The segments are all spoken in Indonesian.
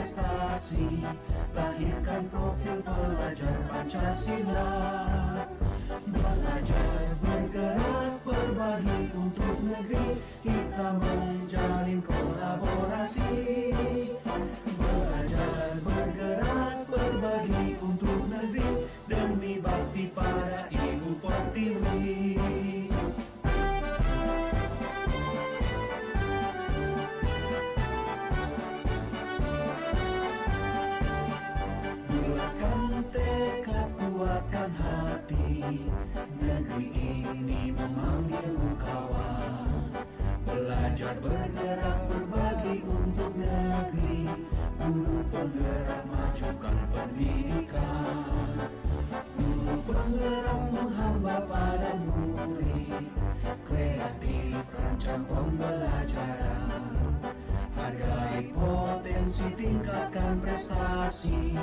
prestasi, lahirkan profil pelajar Pancasila. Belajar, bergerak, berbagi untuk negeri, kita menjalin kolaborasi. Belajar, bergerak, berbagi untuk negeri, demi bakti pada Ibu Pertiwi. Bulatkan tekad, kuatkan hati, negeri ini memanggilmu kawan. Belajar, bergerak, berbagi untuk negeri, guru penggerak majukan pendidikan. Guru penggerak menghamba pada murid, kreatif rancang pembelajaran. Hargai potensi, tingkatkan prestasi,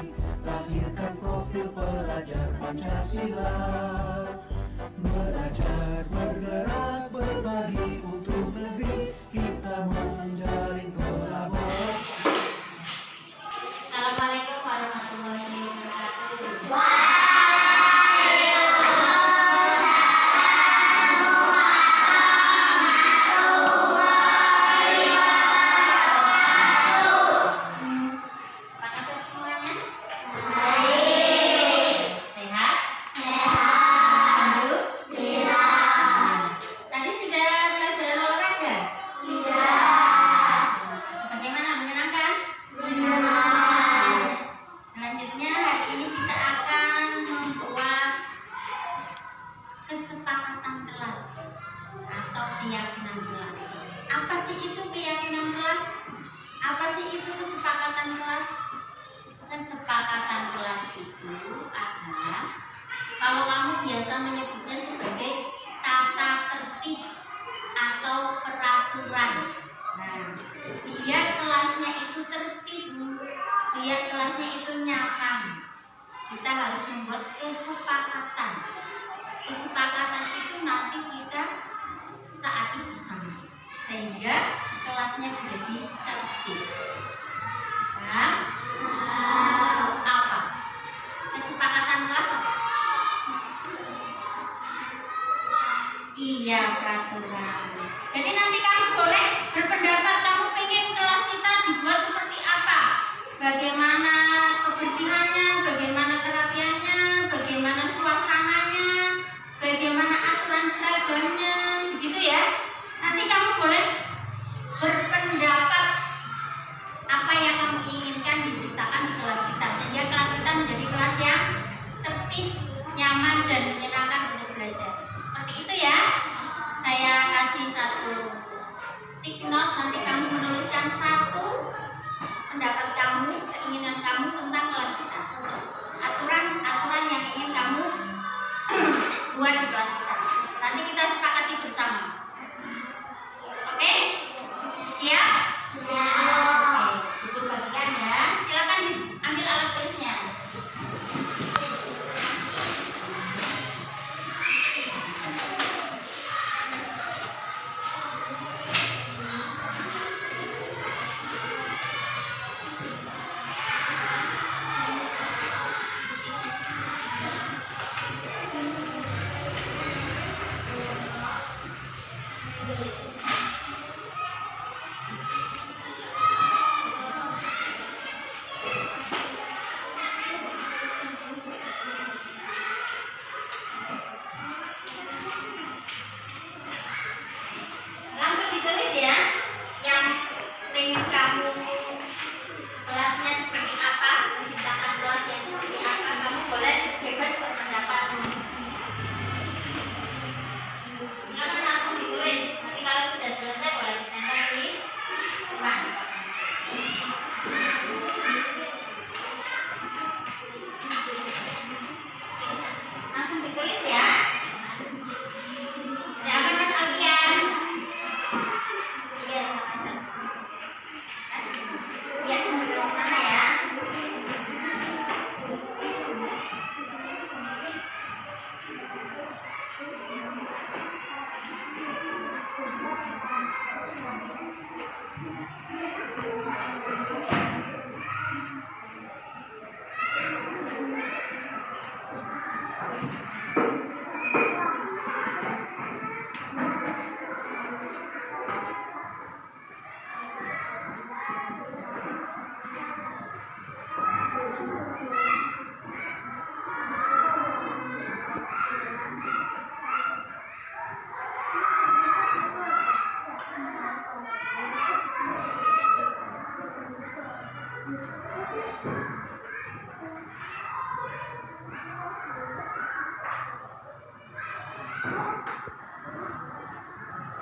lahirkan profil pelajar Pancasila. Belajar, bergerak, berbagi untuk negeri, kita menjalin kolaborasi. Assalamualaikum warahmatullahi wabarakatuh. Apa kabar semuanya? Sehat? Alhamdulillah. Tadi sudah belajar olahraga? Sebagaimana, menyenangkan? Selanjutnya hari ini kita akan membuat kesepakatan kelas atau keyakinan kelas. Apa sih itu keyakinan kelas? Apa sih itu kesepakatan kelas? Kesepakatan kelas itu adalah, kalau kamu biasa menyebutnya sebagai tata tertib atau peraturan. Nah, biar kelasnya itu tertib, biar kelasnya itu nyaman, kita harus membuat kesepakatan. Kesepakatan itu nanti kita taati bersama, sehingga kelasnya menjadi tertib. Nah, apa? Kesepakatan kelas apa? Iya, peraturan. Jadi nanti kamu boleh berpendapat, kamu pengen kelas kita dibuat seperti apa? Bagaimana kebersihannya, bagaimana kerapiannya, bagaimana suasananya, bagaimana aturan seragamnya, begitu ya. Nanti kamu boleh berpendapat apa yang kamu inginkan diciptakan di kelas kita, sehingga kelas kita menjadi kelas yang tertib, nyaman, dan menyenangkan untuk belajar. Seperti itu ya. Saya kasih satu stick note, nanti kamu menuliskan satu pendapat kamu, keinginan kamu tentang kelas kita, aturan yang ingin kamu buat di kelas kita. Nanti kita sepakati bersama. Oke? Siap? Oke, buku bagikan ya. Silakan ambil alat tulisnya.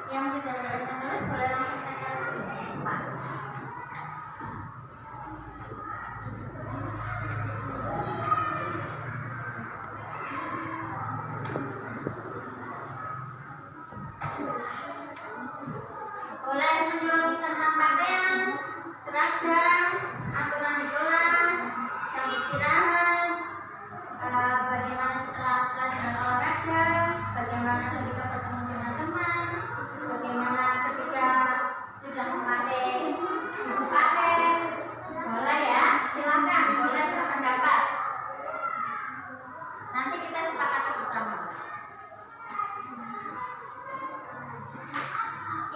Yang sudah selesai menulis boleh langsung tekan Pak. Boleh menyoroti tentang pakaian, seragam, aturan di kelas, jam istirahat, bagaimana setelah pelajaran olahraga, bagaimana ketika bertemu dengan teman, bagaimana ketika sudah memakai buku paket. Boleh ya, silakan, boleh berpendapat. Nanti kita sepakati bersama.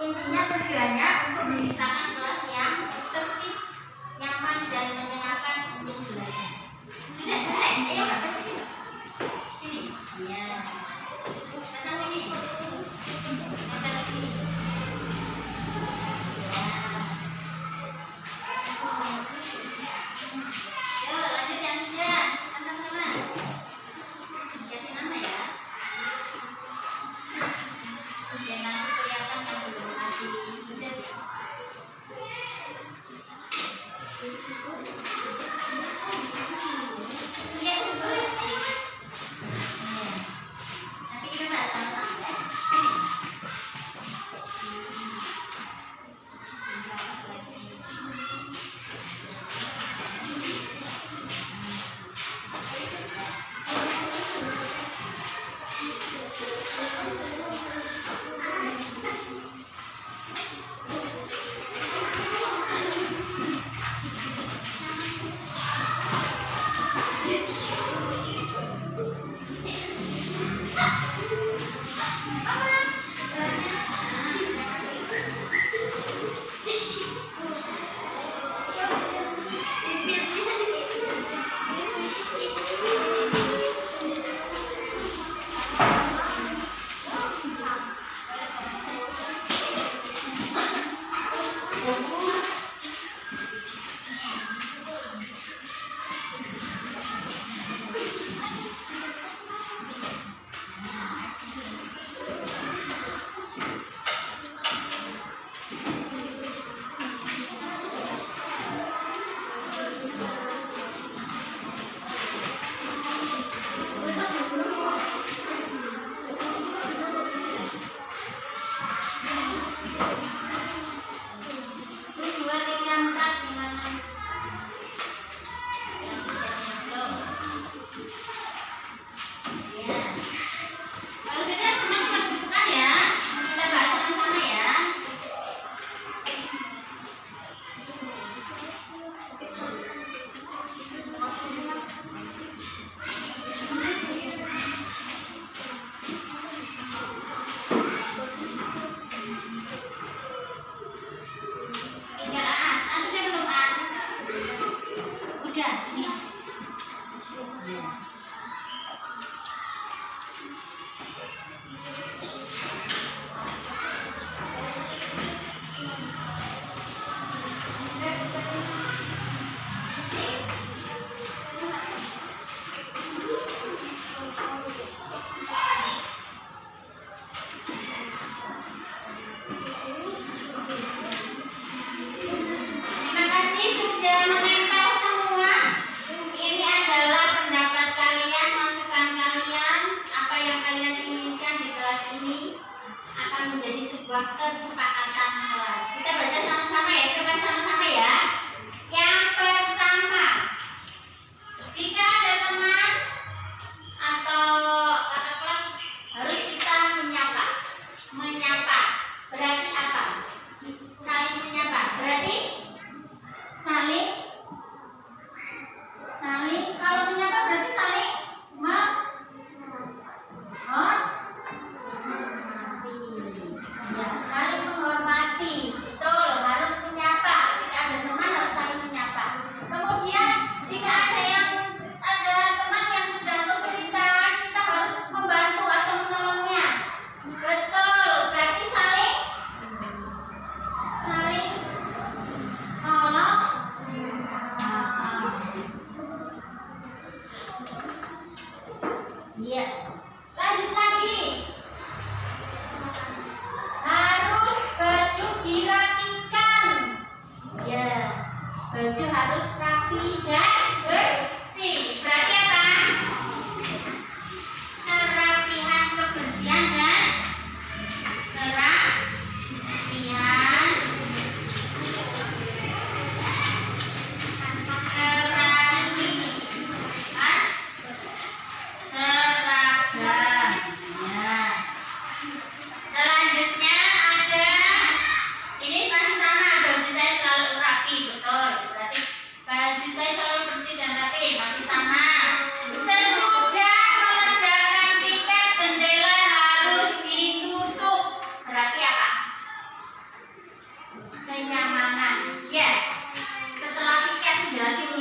Intinya tujuannya untuk menciptakan kelas yang tertib, nyaman dan menyenangkan untuk belajar. Sudah, boleh? Ayo Kak, ke sini. Sini. Iya. Pasang sini. Pasang sini. Ya. Yo, lanjut yang sudah. Pasang sama. Kasih nama ya. Oke, nanti kelihatan yang belum kasih tugas ya. Iya, boleh. Nanti kita bahas sama-sama ya.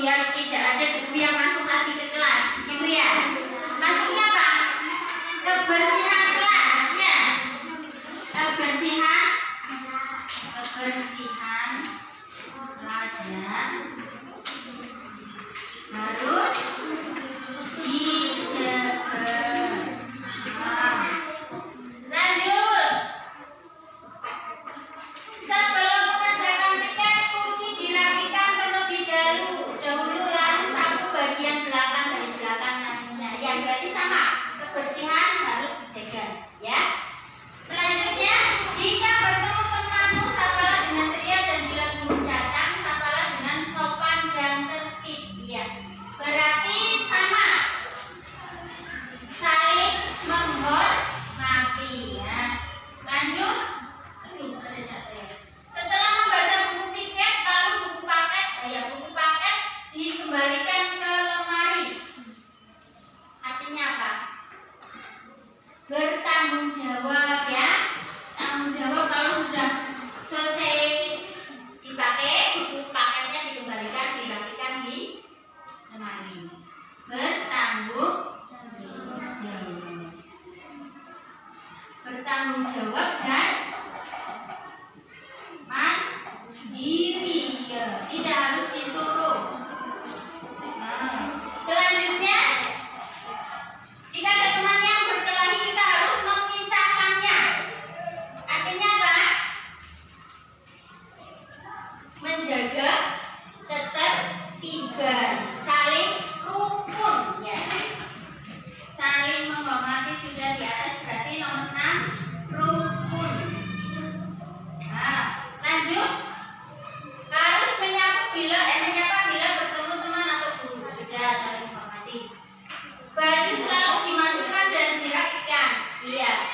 biar tidak ada debu yang masuk lagi ke kelas, gitu ya. Maksudnya apa? Kebersihan kelas, ya. Kebersihan pelajar harus dijaga. Lanjut. Sebelum mengerjakan piket, kursi dirapikan terlebih dahulu, lalu sapu bagian belakang dari belakang nantinya. Ya, berarti sama. Kebersihan harus dijaga, ya. Selanjutnya, jika bertemu tetamu, sapalah dengan ceria dan bila belum datang, sapalah dengan sopan dan tertib. Ya, berarti sama. Saling menghormati, ya. Lanjut. Aduh, ada jatuh ya. Setelah membaca buku tiket, lalu buku paket dikembalikan ke lemari. Artinya apa? Bertanggung jawab, ya. Tanggung jawab kalau sudah selesai dipakai, buku paketnya dikembalikan, dirapikan di lemari. Bertanggung jawab dan mandiri, ya. Tidak harus disuruh. Selanjutnya, jika ada teman yang berkelahi, kita harus memisahkannya. Artinya apa? Menjaga ketertiban, saling rukun, ya. Saling menghormati sudah di atas, berarti nomor 6 rukun. Nah, lanjut. Harus menyapa bila bertemu teman atau guru, sudah saling menghormati. Baju selalu dimasukkan dan dirapikan. Iya.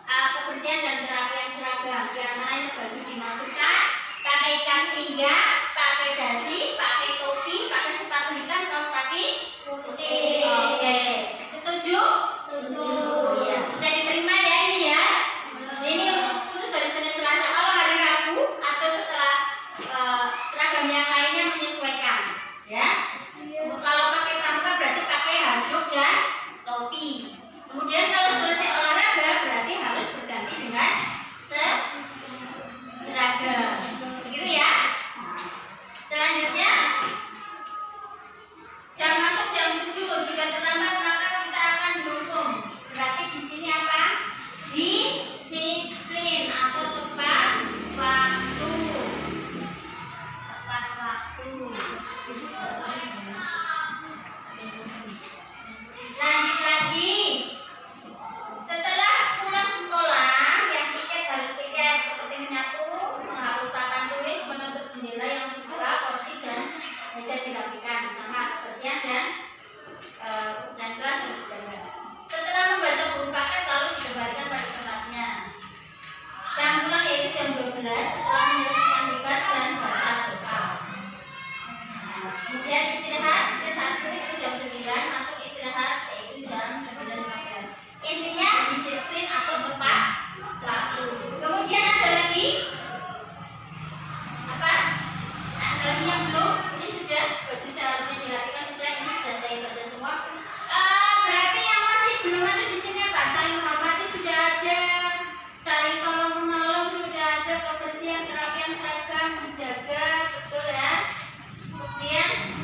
Kebersihan dan kerapian seragam. Diantaranya baju dimasukkan, pakai ikan pinggang, pakai dasi, pakai topi, pakai sepatu hitam, kaos kaki putih. Oke. Setuju? Setuju. Iya. Bisa diterima ya ini ya. Ini khusus hari Senin Selasa. Kalau hari Rabu atau setelah seragam yang lainnya menyesuaikan, ya. Kalau pakai pramuka berarti pakai hasruk dan topi. Kemudian kalau selesai olahraga berarti harus berganti dengan seragam. Gitu ya. Selanjutnya, jam masuk jam 7. Jika terlambat maka kita akan dihukum. Berarti di sini apa? Disiplin atau tepat waktu. Tepat waktu. Lanjut lagi. Setelah pulang sekolah, yang piket harus piket seperti menyapu, menghapus papan tulis, menutup jendela yang terbuka, kursi dan meja dirapikan. Sama kebersihan dan kebersihan kelas harus dijaga. Setelah membaca buku paket, lalu dikembalikan pada tempatnya. Jam pulang yaitu jam 12 setelah menyelesaikan tugas dan baca doa. Kemudian istirahat ke 1 itu jam 9, masuk istirahat yaitu jam 9.15. Intinya disiplin atau tepat waktu. Kemudian ada lagi apa? Ada lagi yang belum? Ini sudah baju seharusnya dirapikan sudah. Ini sudah saya baca semua. Berarti yang masih belum ada di sini apa? Saling menghormati sudah ada, saling tolong menolong sudah ada, kebersihan kerapian seragam dijaga, betul ya. Kemudian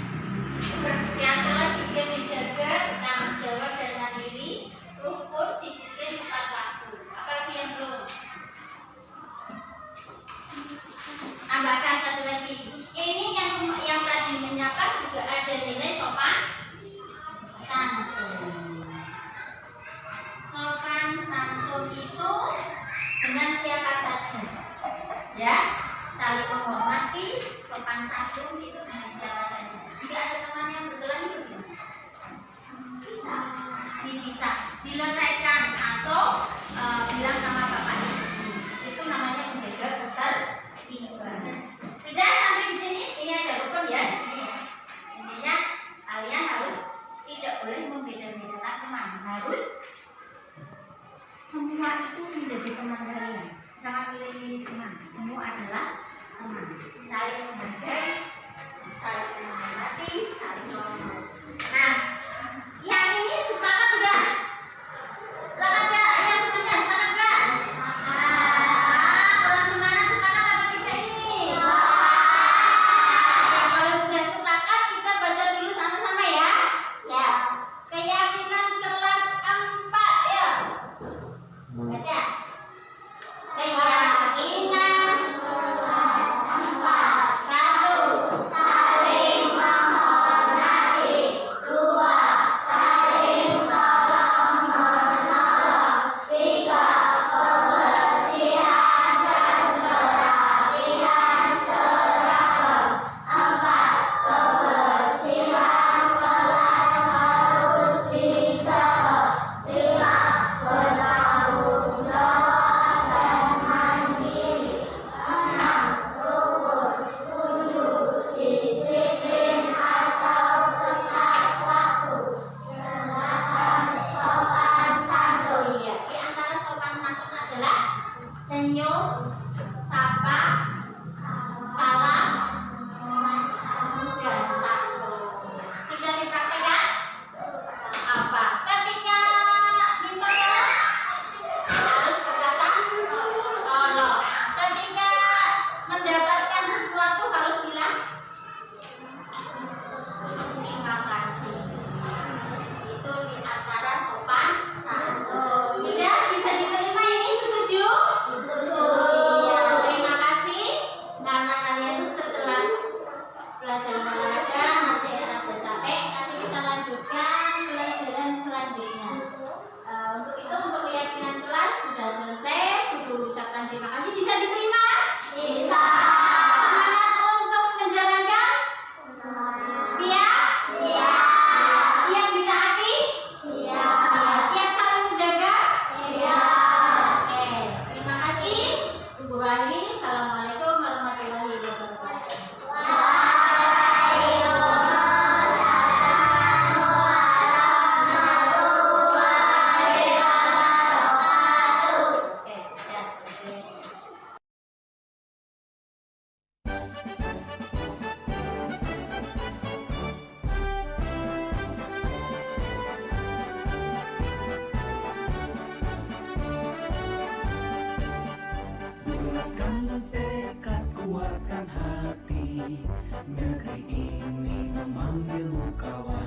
panggilmu kawan.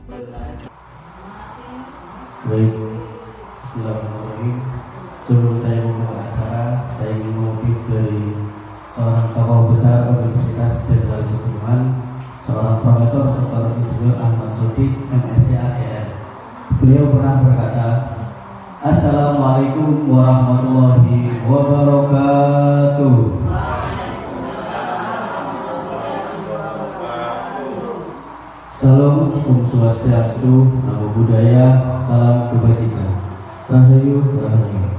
Belajar. Baik, Bismillahirrahmanirrahim. Sebelum saya membuka acara, saya ingin mengutip dari seorang tokoh besar Universitas Jenderal Sudirman, seorang Profesor Dr. Insinyur Ahmad Sodik, MSc AGR. Beliau pernah berkata, Assalamualaikum warahmatullahi wabarakatuh. Salam Om Swastiastu, Namo Buddhaya, salam kebajikan. Rahayu, Rahayu.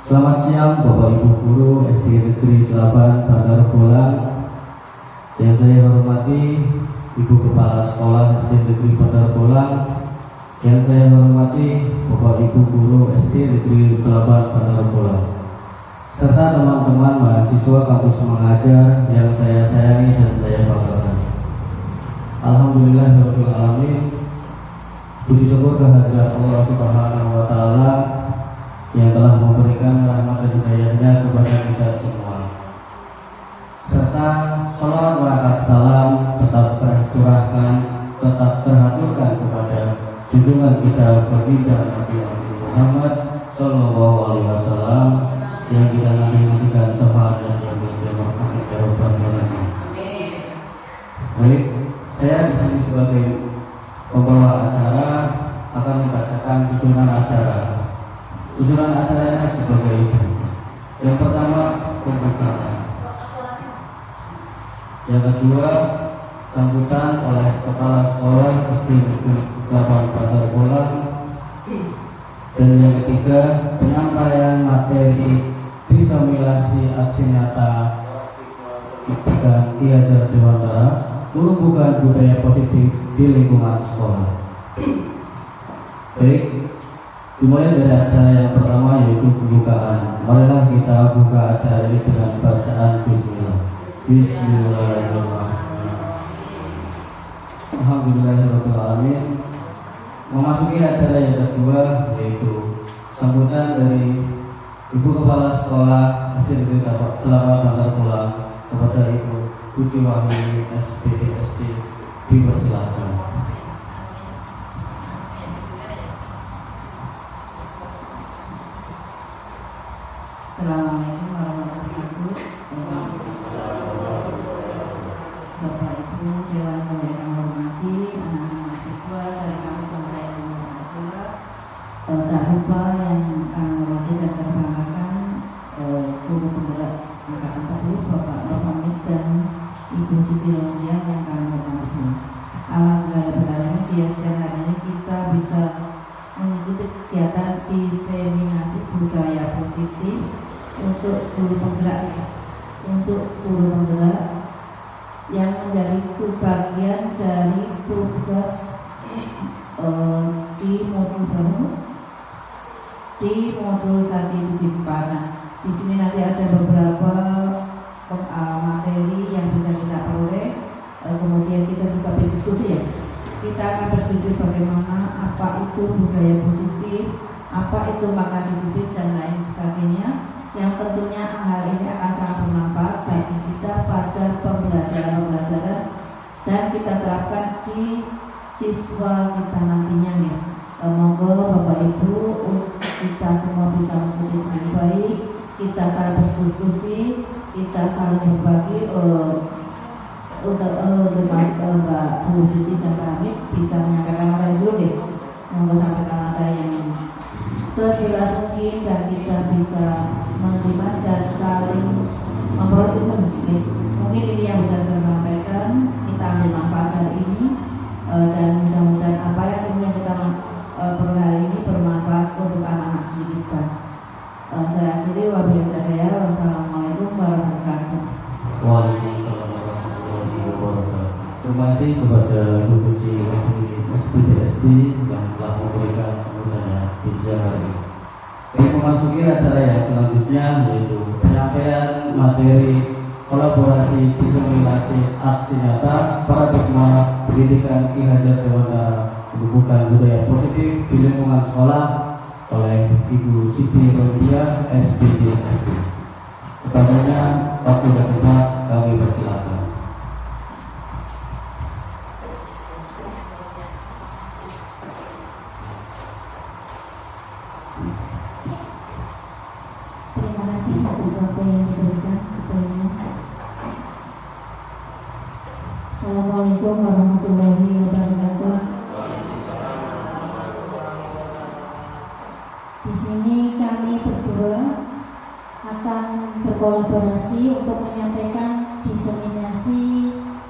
Selamat siang Bapak Ibu Guru SD Negeri 8 Bandar Bolang. Yang saya hormati Ibu Kepala Sekolah SD Negeri Bandar Bolang. Yang saya hormati Bapak Ibu Guru SD Negeri 8 Bandar Bolang, serta teman-teman mahasiswa kampus mengajar yang saya sayangi dan saya banggakan. Alhamdulillahirabbil alamin. Puji syukur kehadirat Allah Subhanahu wa taala yang telah memberikan rahmat dan hidayahnya kepada kita semua. Serta sholawat berkat salam tetap tercurahkan, tetap terhaturkan kepada junjungan kita baginda Nabi Muhammad sallallahu alaihi wasallam yang kita nantikan syafaat dan yang berjamaah ya rabbal alamin. Baik, saya di sini sebagai pembawa acara akan membacakan susunan acara. Susunan acaranya sebagai ini. Yang pertama, pembukaan. Yang kedua, sambutan oleh Kepala Sekolah SD Negeri 8 Bandar Bolang. Dan yang ketiga, penyampaian materi disimulasi aksi nyata Ki Hajar Dewantara menumbuhkan budaya positif di lingkungan sekolah. Baik, dimulai dari acara yang pertama yaitu pembukaan. Marilah kita buka acara ini dengan bacaan Bismillah. Bismillahirrahmanirrahim. Alhamdulillahirabbil alamin. Memasuki acara yang kedua yaitu sambutan dari Ibu Kepala Sekolah SD Negeri 8 Bandar Bolang kepada Ibu Budi Wahyu SPDSD, dipersilakan. Assalamualaikum warahmatullahi wabarakatuh. Bapak Ibu Dewan Pembina yang hormati, anak-anak mahasiswa dari kampus Pemberdayaan Bandar Bolang, tak lupa yang kami hormati dan terbanggakan guru penggerak angkatan 1 Bapak Nurhamid dan Ibu Siti Rodia yang kami hormati. Alhamdulillah berkali di siang hari ini kita bisa mengikuti kegiatan diseminasi budaya positif untuk guru penggerak yang menjadi bagian dari tugas di modul 1.4. Nah, di sini nanti ada beberapa materi yang bisa kita peroleh. Kemudian kita juga berdiskusi ya. Kita akan berdiskusi bagaimana apa itu budaya positif, apa itu makna disiplin dan lain sebagainya. Yang tentunya hal ini akan sangat bermanfaat bagi kita pada pembelajaran dan kita terapkan di siswa kita nantinya nih. Monggo Bapak Ibu kita semua bisa mengikuti dengan baik. Kita saling berdiskusi, kita saling berbagi. Untuk Mbak Bu Siti dan Pak Hamid bisa menyampaikan materi dulu deh. Monggo sampaikan materi yang sejelas mungkin dan kita bisa menerima dan saling memperoleh ilmu. Mungkin ini yang bisa saya sampaikan. Kita ambil manfaat dari ini dan mudah-mudahan apa yang kita peroleh hari ini bermanfaat untuk anak-anak kita. Saya akhiri wabillahi taufiq. Wassalamualaikum warahmatullahi wabarakatuh. Waalaikumsalam warahmatullahi wabarakatuh. Terima kasih kepada Ibu Budi Wahyu SPDSD yang telah memberikan sambutannya di siang hari ini. Kita memasuki acara yang selanjutnya yaitu penyampaian materi kolaborasi disimulasi aksi nyata paradigma pendidikan Ki Hajar Dewantara menumbuhkan budaya positif di lingkungan sekolah oleh Ibu Siti Rodia SPDSD. Kepadanya waktu dan tempat kami persilakan. warahmatullahi wabarakatuh. Di sini kami berdua akan berkolaborasi untuk menyampaikan diseminasi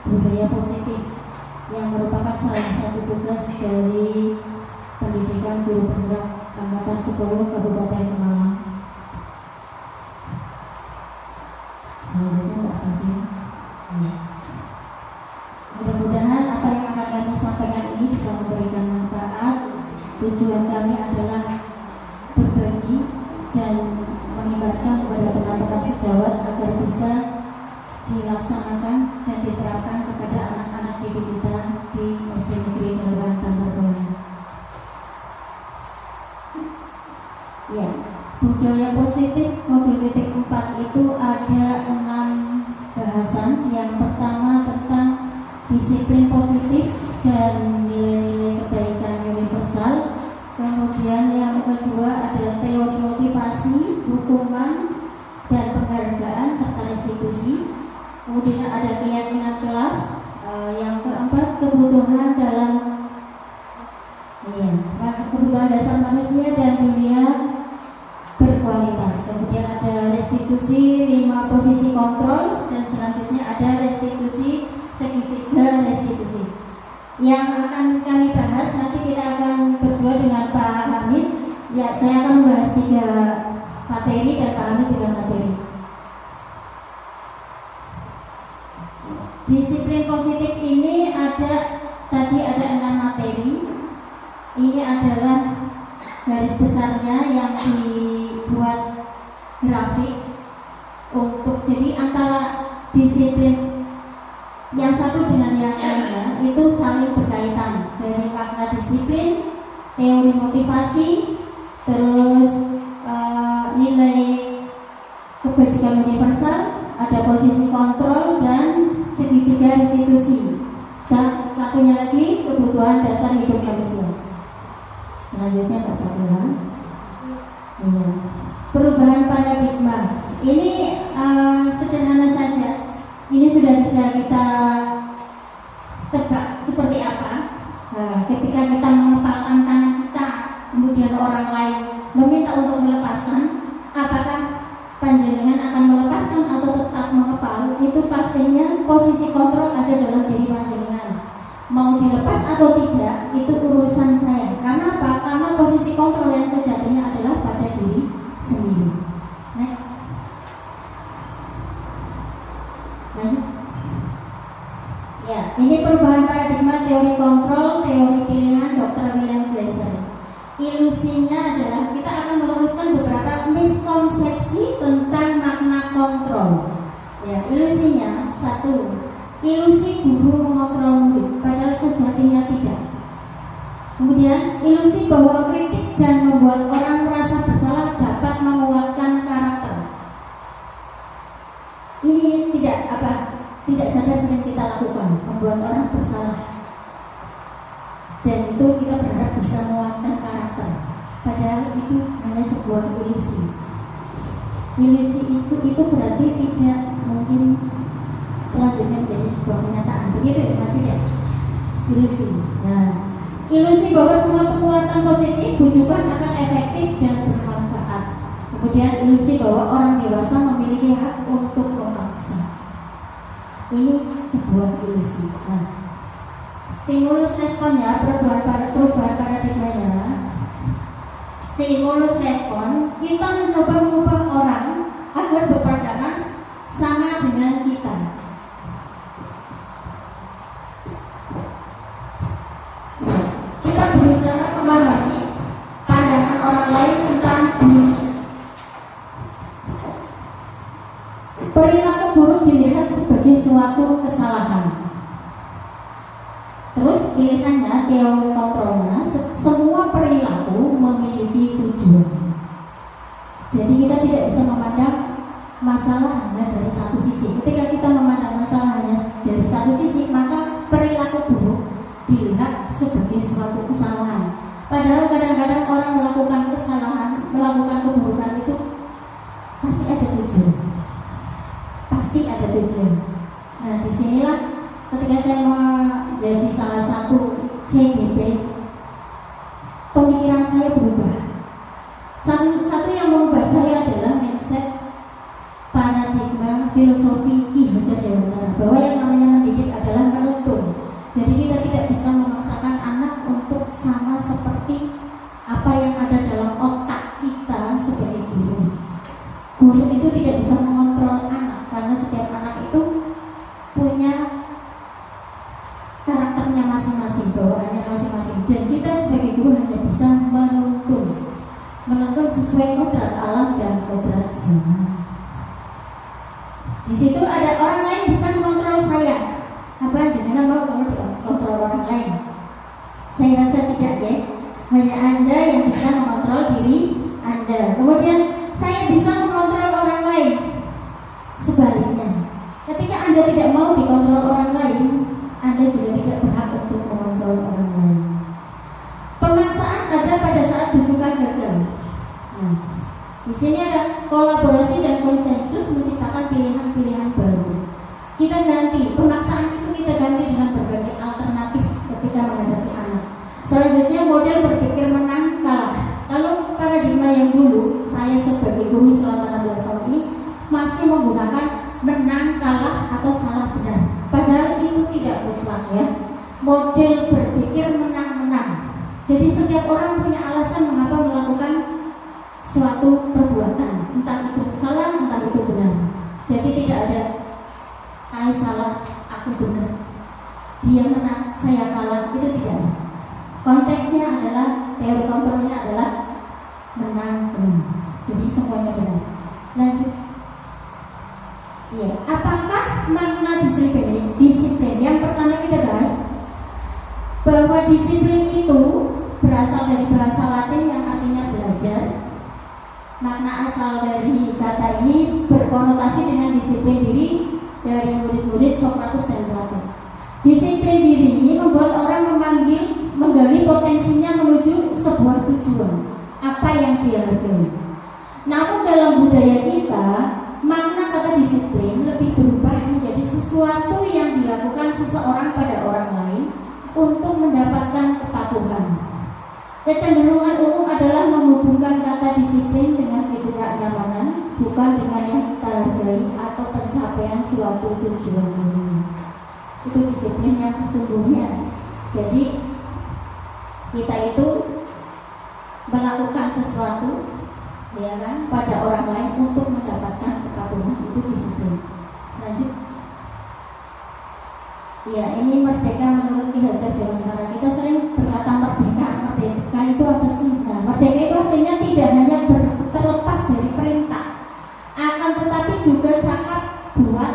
budaya positif yang merupakan salah satu tugas dari pendidikan guru penggerak angkatan 10 Kabupaten Malang. Selanjutnya Mbak Sabi. Mudah-mudahan apa yang akan kami sampaikan ini bisa memberikan manfaat. Tujuan kami adalah berbagi dan mengimbaskan kepada teman-teman sejawat agar bisa dilaksanakan dan diterapkan kepada anak-anak didik kita di SD Negeri Kelurahan Tambarboyo. Ya, budaya positif modul titik 4 itu ada 6 bahasan. Yang pertama tentang disiplin positif dan nilai-nilai kebaikan universal. Kemudian yang kedua adalah teori motivasi, hukuman, dan penghargaan serta restitusi. Kemudian ada keyakinan kelas. Yang keempat kebutuhan dalam kebutuhan dasar manusia dan dunia berkualitas. Kemudian ada restitusi 5 posisi kontrol, dan selanjutnya ada restitusi segitiga restitusi. Yang akan kami bahas nanti kita akan berdua dengan Pak Hamid. Ya, saya akan membahas 3 materi dan Pak Hamid 3 materi. Disiplin positif ini tadi ada 6 materi. Ini adalah garis besarnya yang dibuat grafik untuk jadi antara disiplin yang satu dengan yang lainnya itu saling berkaitan, dari makna disiplin, teori motivasi, terus nilai kebajikan universal, ada posisi kontrol dan segitiga restitusi. Satunya lagi kebutuhan dasar hidup manusia. Selanjutnya Pak Sabila. Iya. Perubahan paradigma. Ini sederhana saja. Ini sudah bisa kita tebak seperti apa. Ketika kita mengepalkan tangan kita, kemudian orang lain meminta untuk melepaskan, apakah panjenengan akan melepaskan atau tetap mengepal? Itu pastinya posisi kontrol ada dalam diri panjenengan. Mau dilepas atau tidak, itu urusan saya. Karena apa? Karena posisi kontrol yang sejatinya adalah pada diri sendiri. Next. Ya, ini perubahan paradigma teori kontrol, teori pilihan Dr. William Glasser. Ilusinya adalah kita akan meluruskan beberapa miskonsepsi tentang makna kontrol. Ya, ilusinya 1. Ilusi guru mengontrol murid, padahal sejatinya tidak. Kemudian, ilusi bahwa kritik dan membuat orang merasa bersalah dapat menguatkan karakter. Ini tidak sadar sering kita lakukan, membuat orang bersalah. Dan itu kita berharap bisa menguatkan karakter. Padahal itu hanya sebuah ilusi. Ilusi itu berarti tidak mungkin selanjutnya menjadi sebuah kenyataan. Begitu ya maksudnya? Ilusi. Nah, ilusi bahwa semua kekuatan positif bujukan akan efektif dan bermanfaat. Kemudian ilusi bahwa orang dewasa memiliki hak untuk memaksa. Ini sebuah ilusi. Nah, stimulus responnya, perubahan paradigmanya. Stimulus respon, kita mencoba mengubah orang agar berpandangan sama dengan kita. Kita berusaha memahami pandangan orang lain tentang diri. Perilaku buruk dilihat sebagai suatu kesalahan. Terus pilihannya, teori kontrolnya, semua perilaku memiliki tujuan. Jadi kita tidak bisa memandang masalah hanya dari satu sisi. Ketika kita memandang masalah hanya dari satu sisi, maka perilaku buruk dilihat sebagai suatu kesalahan. Padahal kadang-kadang orang melakukan kesalahan, melakukan keburukan itu pasti ada tujuan. Pasti ada tujuan. Nah, disinilah ketika saya menjadi karakternya masing-masing, bawaannya masing-masing, dan kita sebagai guru hanya bisa menuntun sesuai kodrat alam dan kodrat zaman. Di situ ada orang lain bisa mengontrol saya. Apa jangan mau kamu kontrol orang lain? Saya rasa tidak ya. Hanya Anda yang bisa mengontrol diri Anda. Kemudian saya bisa mengontrol orang lain. Sebaliknya, ketika Anda tidak mau dikontrol orang lain, Anda juga tidak berhak untuk mengontrol orang lain. Pemaksaan ada pada saat tujuan gagal. Nah, di sini ada kolaborasi dan konsensus menciptakan pilihan-pilihan baru. Kita ganti, pemaksaan itu kita ganti dengan berbagai alternatif ketika menghadapi anak. Selanjutnya model berpikir menang kalah. Kalau paradigma yang dulu, saya sebagai guru selama 16 tahun ini masih menggunakan menang kalah atau salah benar. Padahal itu tidak mutlak ya. Model berpikir menang-menang. Jadi setiap orang punya alasan mengapa melakukan suatu perbuatan, entah itu salah, entah itu benar. Jadi tidak ada saya salah, aku benar, dia menang, saya kalah, itu tidak ada. Konteksnya adalah, teori kontrolnya adalah menang benar. Jadi semuanya benar. Lanjut. Iya, apakah makna disiplin? Yang pertama kita bahas bahwa disiplin itu berasal dari bahasa Latin yang artinya belajar. Makna asal dari kata ini berkonotasi dengan disiplin diri dari murid-murid Socrates dan Plato. Disiplin diri ini membuat orang menggali potensinya menuju sebuah tujuan, apa yang dia hargai. Namun dalam budaya kita, makna kata disiplin lebih berubah menjadi sesuatu yang dilakukan seseorang pada orang lain untuk mendapatkan kepatuhan. Kecenderungan umum adalah menghubungkan kata disiplin dengan ketidaknyamanan, bukan dengan yang kita hargai atau pencapaian suatu tujuan ini. Itu disiplin yang sesungguhnya. Jadi kita itu melakukan sesuatu, ya kan, pada orang lain untuk mendapatkan kepatuhan, itu disiplin. Lanjut. Ya, ini merdeka menurut Ki Hajar Dewantara. Kita sering berkata merdeka itu apa sih? Nah, merdeka itu artinya tidak hanya terlepas dari perintah, akan tetapi juga cakap buat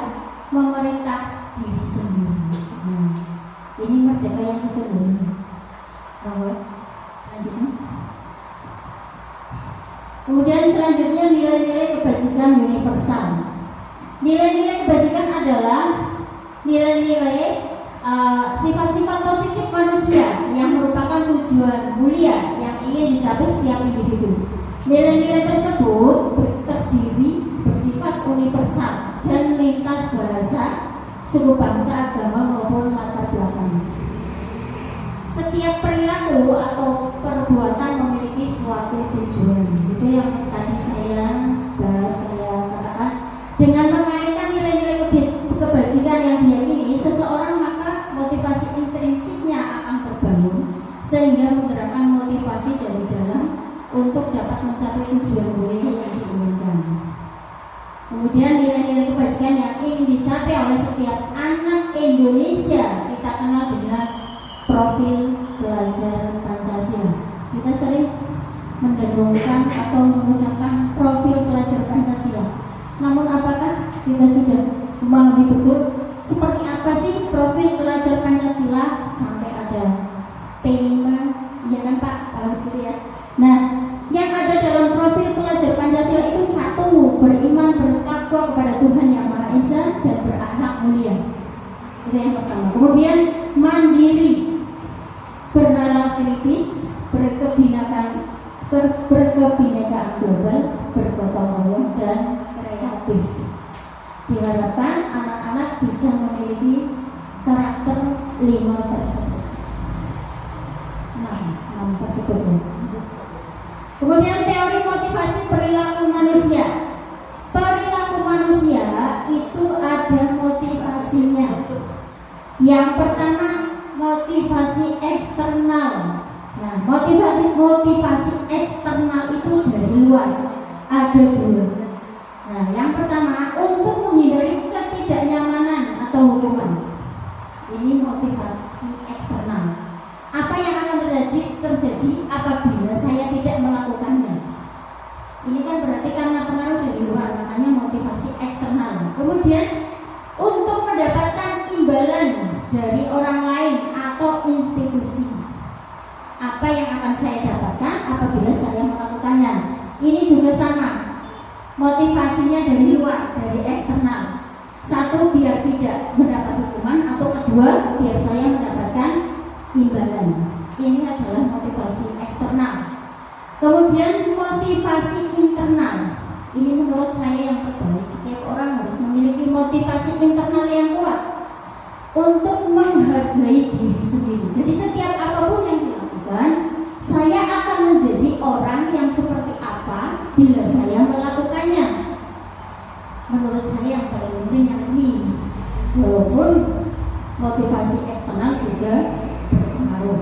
memerintah diri sendiri. Nah, ini merdeka yang sesungguhnya. Lanjutnya. Kemudian selanjutnya nilai-nilai kebajikan universal. Nilai-nilai kebajikan adalah nilai-nilai sifat-sifat positif manusia yang merupakan tujuan mulia yang ingin dicapai setiap individu. Nilai-nilai tersebut terdiri bersifat universal dan lintas bahasa, suku bangsa, agama maupun latar belakang. Setiap perilaku atau perbuatan memiliki suatu tujuan. Itu yang tadi saya bahas, saya katakan. Dengan mengaitkan nilai-nilai kebajikan yang diyakini seseorang, maka motivasi intrinsiknya akan terbangun sehingga menggerakkan motivasi dari dalam untuk dapat mencapai tujuan mulia yang diinginkan. Kemudian nilai-nilai kebajikan yang ingin dicapai oleh setiap anak Indonesia kita kenal dengan profil pelajar Pancasila. Kita sering mendengungkan atau mengucapkan profil pelajar Pancasila. Namun apakah kita sudah memahami betul seperti apa sih profil pelajar Pancasila? Sampai ada P5, ya kan Pak? Kalau begitu ya. Nah, yang ada dalam profil pelajar Pancasila itu satu, beriman bertakwa kepada Tuhan Yang Maha Esa dan berakhlak mulia. Itu yang pertama. Kemudian mandiri, bernalar kritis, berkebinekaan global, bergotong royong dan kreatif. Diharapkan anak-anak bisa memiliki karakter 5 tersebut. Nah, 6 tersebut. Kemudian teori motivasi perilaku manusia. Perilaku manusia itu ada motivasinya. Yang pertama, motivasi eksternal. Nah, motivasi eksternal itu dari luar. Ada dua. Nah, yang pertama untuk menghindari ketidaknyamanan atau hukuman. Ini motivasi eksternal. ini juga sama. Motivasinya dari luar, dari eksternal. Satu, biar tidak mendapat hukuman, atau kedua, biar saya mendapatkan imbalan. Ini adalah motivasi eksternal. Kemudian motivasi internal. Ini menurut saya yang terbaik. Setiap orang harus memiliki motivasi internal yang kuat untuk menghargai diri sendiri. Jadi setiap apapun yang dilakukan, saya akan menjadi orang yang seperti apa bila saya melakukannya. Menurut saya yang paling penting yang ini. Walaupun motivasi eksternal juga berpengaruh.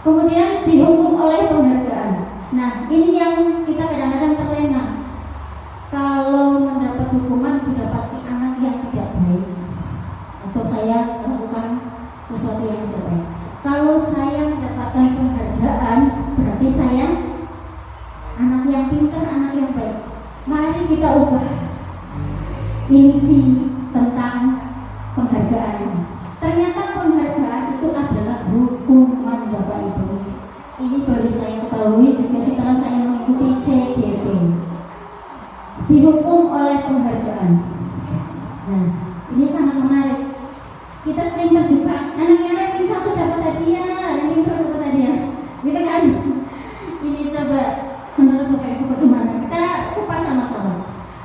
Kemudian dihukum oleh penghargaan. Nah, ini yang kita kadang-kadang terlena. Kalau mendapat hukuman sudah pasti anak yang tidak baik, atau saya melakukan sesuatu yang tidak baik. Kalau saya mendapatkan penghargaan, berarti saya anak yang pintar, anak yang baik. Mari kita ubah misi tentang penghargaan. Ternyata penghargaan itu adalah hukuman Bapak Ibu. Ini baru saya ketahui juga setelah saya mengikuti CDP. Dihukum oleh penghargaan. Nah, ini sangat menarik. Kita sering terjebak. Anaknya ranking 1 dapat hadiah, ranking 2 dapat hadiah. Gitu kan? Ini coba menurut Bapak Ibu bagaimana? Kita kupas sama-sama.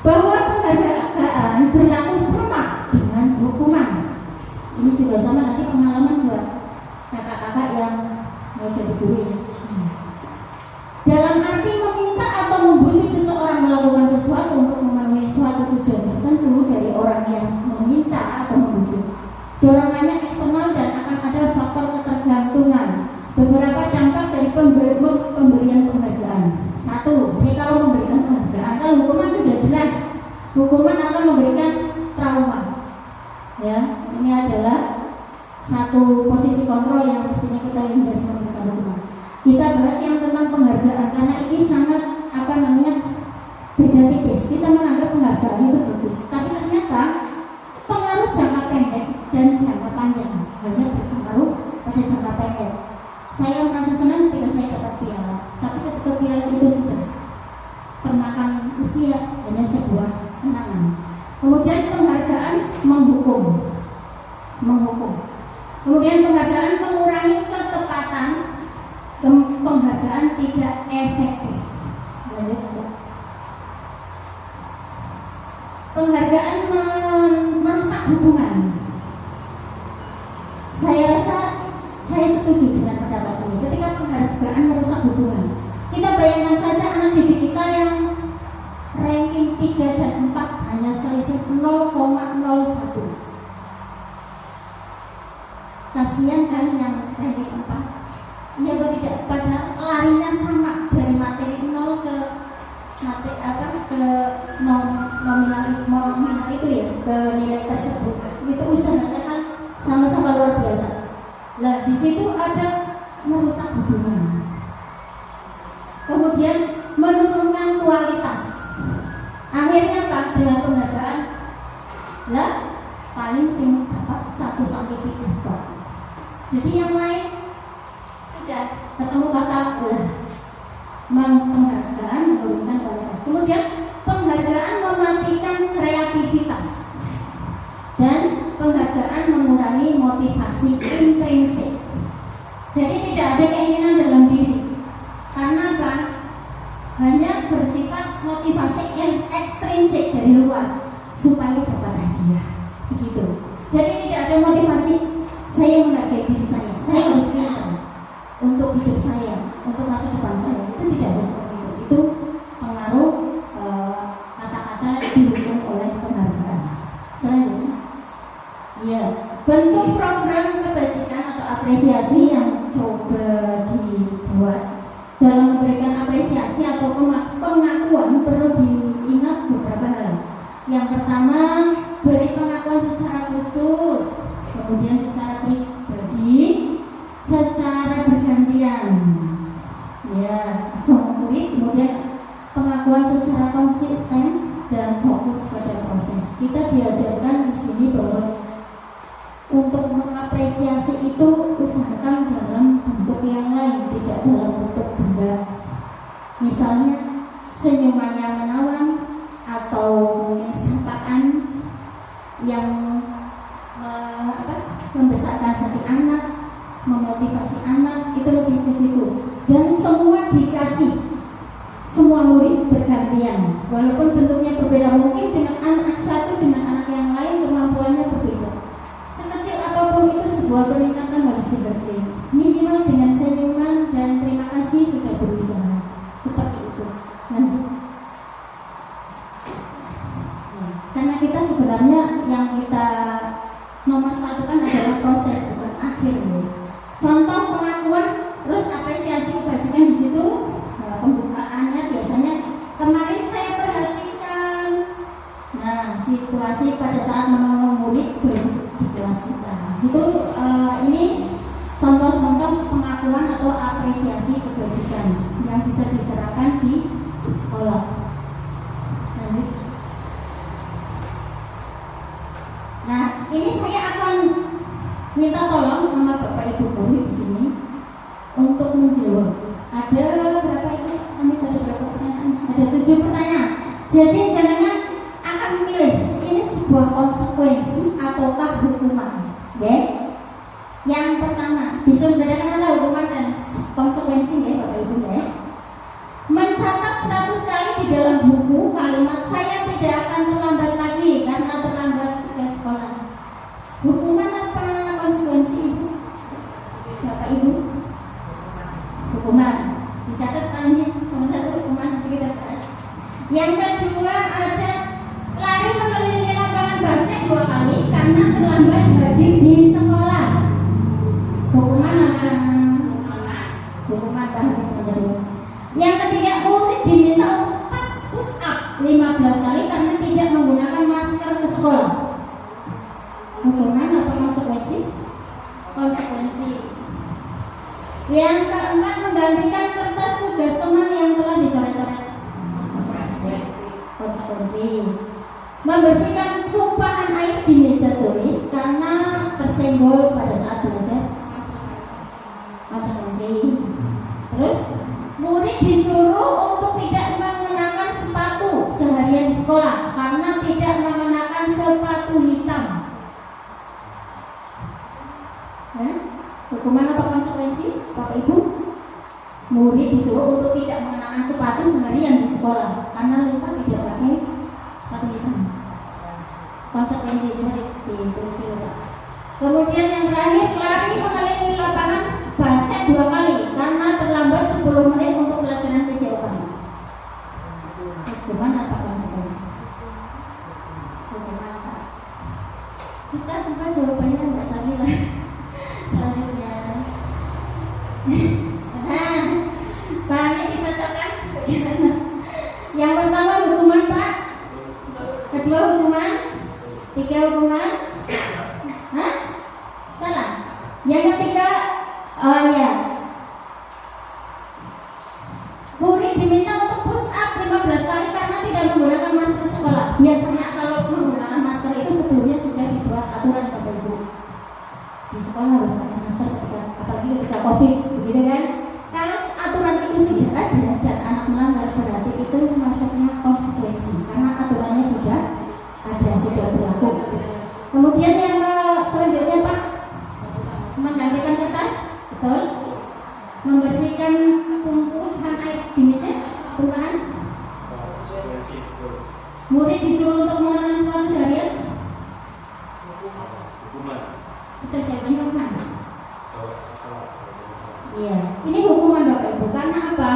Bahwa penghargaan berlaku sama dengan hukuman. Ini juga sama nanti pengalaman buat kakak-kakak yang mau jadi guru ya. Dalam arti meminta atau membujuk seseorang melakukan sesuatu untuk memenuhi suatu tujuan tertentu dari orang yang meminta atau membujuk. Dorongannya eksternal dan akan ada faktor ketergantungan. Beberapa dampak dari pemberian penghargaan. Satu, jika kalau memberikan penghargaan, kalau hukuman sudah jelas, hukuman akan memberikan trauma. Ya, ini adalah satu posisi kontrol yang mestinya kita hindari memberikan hukuman. Kita bahas yang tentang penghargaan karena ini sangat beda tipis. Kita menganggap penghargaan itu bagus, tapi ternyata pengaruh jangka pendek dan jangka panjang hanya berpengaruh pada jangka pendek. Saya merasa senang ketika saya dapat piala, tapi ketika piala itu sudah termakan usia, hanya sebuah kenangan. Kemudian penghargaan menghukum. Kemudian penghargaan mengurangi ketepatan. Penghargaan tidak efektif. Penghargaan merusak hubungan. Saya rasa saya setuju dengan pendapat ini. Ketika penghargaan merusak hubungan, kita bayangkan saja anak didik kita yang ranking 3 dan 4 hanya selisih 0,01. Kasihan kan yang ranking 4. Iya atau tidak? Pada larinya sama dari materi 0 ke nominal itu ya, ke nilai tersebut. Itu usahanya kan sama-sama luar biasa. Nah, di situ ada merusak hubungan. Kemudian menurunkan kualitas. Akhirnya Pak, dengan penghargaan lah paling sing dapat 1 sampai 3. Jadi yang lain sudah ketemu kata penghargaan menurunkan kualitas. Kemudian penghargaan mematikan kreativitas dan penghargaan mengurangi motivasi intrinsik. Jadi tidak ada keinginan dalam diri. Karena apa? Hanya bersifat motivasi yang ekstrinsik dari luar supaya dapat hadiah. Begitu. Jadi tidak ada motivasi saya menghargai diri saya harus pintar untuk hidup saya, untuk masa depan saya. Itu tidak ada seperti itu. Itu pengaruh kata-kata didukung oleh penghargaan. Selanjutnya, ya, bentuk program kebajikan atau apresiasi yang coba dibuat dalam memberikan apresiasi atau pengakuan perlu diingat beberapa hal. Yang pertama, beri pengakuan secara khusus, kemudian secara pribadi, secara bergantian. Ya, kemudian pengakuan secara konsisten dan fokus pada proses. Kita diajarkan di sini bahwa untuk mengapresiasi itu usahakan dalam bentuk yang lain, tidak dalam bentuk membesarkan hati anak, memotivasi anak, itu lebih ke situ. Dan semua dikasih, semua murid bergantian, walaupun bentuknya berbeda, mungkin dengan anak satu dengan anak yang lain kemampuannya berbeda. Sekecil apapun itu sebuah peningkatan harus diberi. Minimal dengan senyuman dan terima kasih sudah berusaha. Seperti itu. Lanjut. Karena kita sebenarnya yang kita nomor satu kan adalah proses, bukan akhir. Contoh pengakuan, terus apresiasi kebajikan di situ. Pembukaannya biasanya kemarin saya perhatikan. Nah, situasi pada saat menolong murid di kelas kita. Itu ini contoh-contoh pengakuan atau apresiasi kebajikan yang bisa diterapkan di sekolah. Nah, ini saya akan minta tolong sama Bapak Ibu guru di sini untuk menjawab. Ada berapa itu? Kami ada berapa pertanyaan? Ada 7 pertanyaan. Jadi jangan akan memilih ini sebuah konsekuensi ataukah hukuman. Ya. Yang pertama, bisa membedakan antara hukuman dan konsekuensi ya Bapak Ibu ya. Mencatat 100 kali di dalam buku kalimat saya tidak akan terlambat lagi karena terlambat ke sekolah. Hukuman apa konsekuensi Ibu? Bapak Ibu? Hukuman. Dicatat kalinya, nomor 1 hukuman nanti kita bahas. Yang kedua ada lari mengelilingi lapangan basket 2 kali karena terlambat hadir di sekolah. Hukuman apa? Hukuman tahun. Yang ketiga, murid diminta untuk push up 15 kali karena tidak menggunakan masker ke sekolah. Hukuman apa konsekuensi? Konsekuensi. Yang keempat, menggantikan kertas tugas teman yang telah dicoret-coret. Konsekuensi. Membersihkan tumpahan air di meja tulis karena tersenggol pada saat belajar. Konsekuensi. Terus, murid disuruh untuk tidak mengenakan sepatu seharian di sekolah karena tidak mengenakan sepatu hitam. Hukuman apa konsekuensi? Bapak Ibu, murid disuruh untuk tidak mengenakan sepatu seharian di sekolah karena lupa tidak pakai sepatu hitam. Konsekuensi ditulis dulu. Kemudian yang terakhir, lari mengelilingi lapangan basket 2 kali karena terlambat 10 menit untuk pelajaran PJOK. Hukuman apa konsekuensi? Hukuman apa? Kita bukan jawabannya nggak salah lah. Selanjutnya, nah, bahannya dicocokkan. Yang pertama hukuman Pak, kedua hukuman, 3 hukuman. Hah? Salah. Yang ketiga, oh ya, murid diminta untuk push up 15 kali karena tidak menggunakan masker sekolah. Biasanya kalau menggunakan masker itu sebelumnya sudah dibuat aturan Bapak Ibu. Di sekolah harus pakai masker apalagi ketika COVID, begitu kan? Kalau aturan itu sudah ada dan anak melanggar, berarti itu masuknya konsekuensi karena aturannya sudah ada, sudah berlaku. Kemudian yang selanjutnya Pak, menggantikan kertas, betul? Membersihkan tumpukan air di meja, tumpahan. Murid disuruh untuk mengenakan sepatu seharian. Kita jawabannya hukuman. Iya, ini hukuman Bapak Ibu karena apa?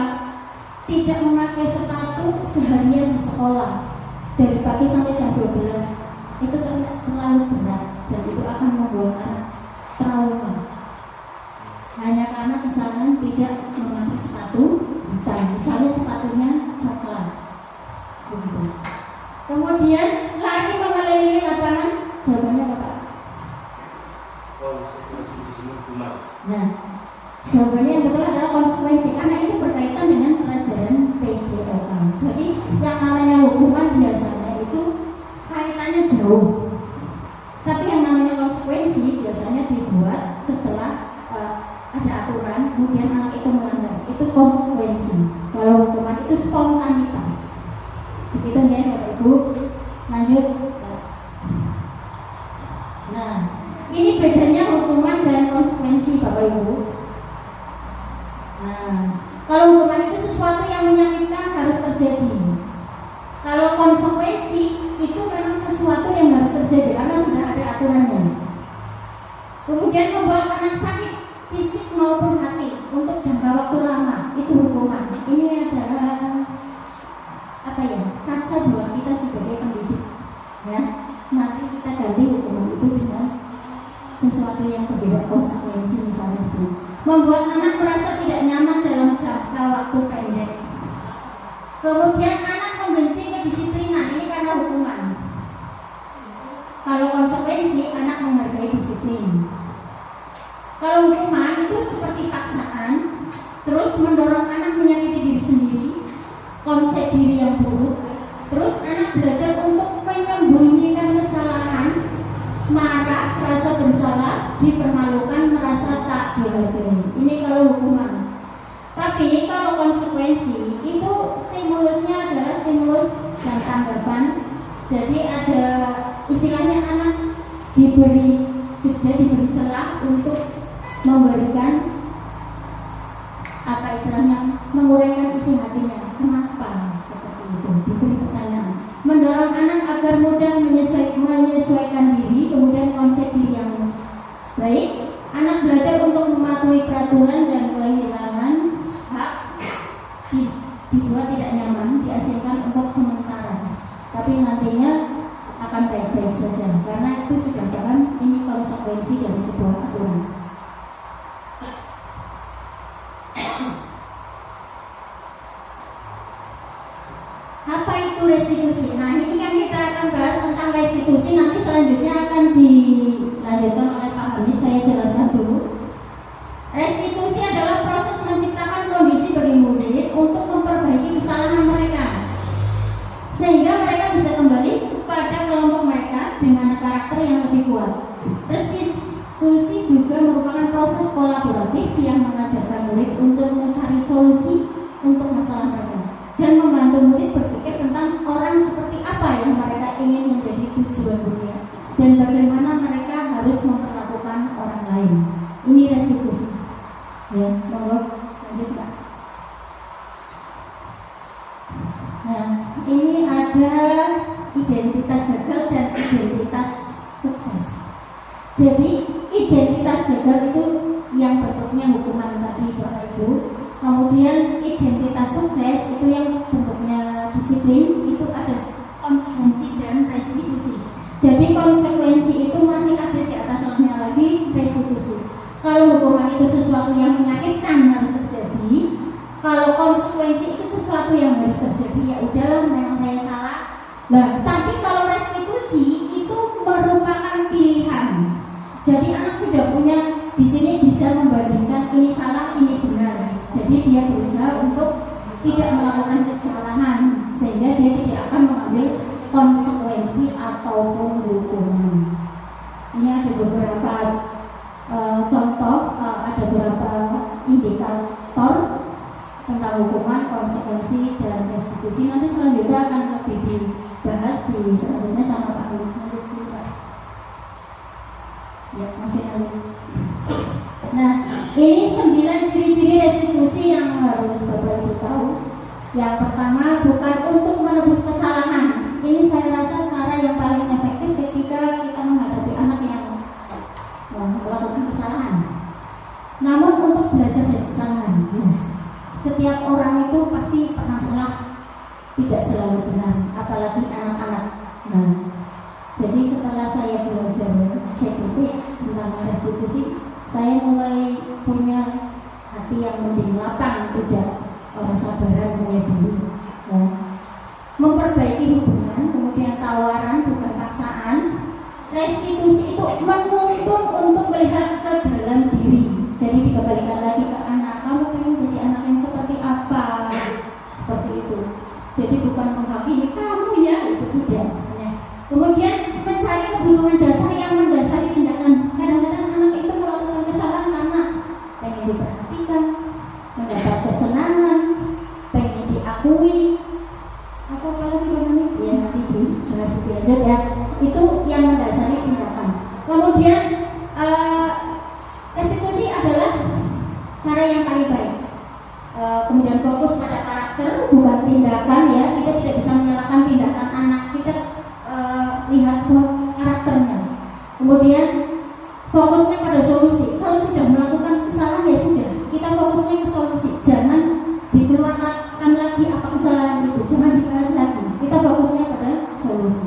Tidak memakai sepatu seharian di sekolah dari pagi sampai jam 12 itu terlalu berat dan itu akan membuat trauma. Hanya karena kesalahan tidak memakai sepatu hitam, misalnya sepatunya coklat. Kemudian lari mengelilingi lapangan, jawabannya Bapak. Nah, jawabannya yang betul adalah konsekuensi karena ini berkaitan dengan pelajaran PJOK. Jadi yang namanya hukuman biasanya itu kaitannya jauh. Tapi yang namanya konsekuensi biasanya dibuat setelah ada aturan, kemudian anak itu melanggar. Itu konsekuensi. Kalau hukuman itu spontanitas. Begitu ya Bapak Ibu. Lanjut. Nah, ini bedanya konsekuensi, Bapak Ibu. Nah, kalau hukuman itu sesuatu yang menyakitkan harus terjadi. Kalau konsekuensi itu memang sesuatu yang harus terjadi karena sudah ada aturannya. Kemudian membuat anak sakit fisik maupun hati untuk jangka waktu lama itu hukuman. Ini adalah kaca buat kita sebagai pendidik. Ya, nanti kita ganti hukuman itu dengan sesuatu yang berbeda konsekuensi, misalnya sih. Membuat anak merasa tidak nyaman dalam jangka waktu pendek. Kemudian anak membenci kedisiplinan, ini karena hukuman. Kalau konsekuensi, anak menghargai disiplin. Kalau hukuman itu seperti paksaan, terus mendorong anak menyakiti diri sendiri, konsep diri yang buruk, terus anak belajar untuk menyembunyikan kesalahan, marah, rasa bersalah, dipermalukan, merasa tak dihargai. Ini kalau hukuman. Tapi kalau konsekuensi itu stimulusnya adalah stimulus dan tanggapan. Jadi ada istilahnya anak diberi celah untuk memberikan menguraikan isi hatinya. Kenapa seperti itu? Diberi pertanyaan. Mendorong anak agar mudah menyesuaikan diri, kemudian konsep diri yang baik. Anak belajar untuk mematuhi peraturan dan kehilangan hak, dibuat tidak nyaman, diasingkan untuk sementara. Tapi nantinya akan baik-baik saja, karena itu sudah kan ini konsekuensi dari sebuah aturan. Apa itu restitusi? Nah, ini kan kita akan bahas tentang restitusi. Nanti selanjutnya akan dilanjutkan oleh Pak Hamid. Saya jelaskan dulu. Restitusi adalah proses menciptakan kondisi bagi murid untuk memperbaiki kesalahan mereka, sehingga mereka bisa kembali pada kelompok mereka dengan karakter yang lebih kuat. Restitusi juga merupakan proses kolaboratif yang mengajarkan murid untuk mencari solusi untuk masalah mereka dan membantu murid berpikir tentang orang seperti apa yang mereka ingin menjadi tujuan dunia dan bagaimana mereka harus memperlakukan orang lain. Ini restitusi. Ya, monggo lanjut Pak. Nah, ini ada identitas gagal dan identitas sukses. Jadi identitas gagal itu yang bentuknya hukuman tadi Bapak Ibu. Kemudian identitas sukses itu yang bentuknya disiplin, itu ada konsekuensi dan restitusi. Jadi konsekuensi itu masih ada di atasnya lagi restitusi. Kalau hukuman itu sesuatu yang menyakitkan harus terjadi. Kalau konsekuensi itu sesuatu yang harus terjadi, ya udahlah memang saya salah. Nah, tapi kalau restitusi itu merupakan pilihan. Jadi anak sudah punya di sini bisa membandingkan ini salah, ini benar. Jadi dia berusaha untuk tidak melakukan kesalahan sehingga dia tidak akan mengambil konsekuensi ataupun hukuman. Ini ada beberapa contoh, ada beberapa indikator tentang hukuman, konsekuensi dan restitusi. Nanti selanjutnya akan lebih dibahas di selanjutnya sama Pak Hamid. Ya, masih ada. Nah, ini 9 ciri-ciri restitusi yang harus Bapak Ibu tahu. Yang pertama, bukan untuk menebus kesalahan. Ini saya rasa cara yang paling efektif ketika kita menghadapi anak yang melakukan kesalahan. Namun untuk belajar dari kesalahan. Setiap orang itu pasti pernah salah, tidak selalu benar, apalagi anak-anak. Nah, jadi setelah saya belajar CPT tentang restitusi, saya mulai punya hati yang mending, lapang, tidak sabaran kayak dulu. Nah, memperbaiki hubungan, kemudian tawaran bukan paksaan. Restitusi itu menuntun untuk melihat ke dalam diri. Jadi dikembalikan lagi ke anak. Kamu ingin jadi anak yang seperti apa? Seperti itu. Jadi bukan menghakimi kamu ya, itu tidak. Nah, kemudian mencari kebutuhan dasar yang mendasari tindakan. Kadang-kadang anak itu melakukan kesalahan karena pengen diperhatikan, mendapat kesenangan, pengen diakui. Apa lagi namanya? Ya nanti dibahas lebih lanjut ya. Itu yang mendasari tindakan. Kemudian fokusnya pada solusi. Kalau sudah melakukan kesalahan ya sudah, kita fokusnya ke solusi. Jangan dikeluarkan lagi apa kesalahan itu, jangan dibahas lagi. Kita fokusnya pada solusi.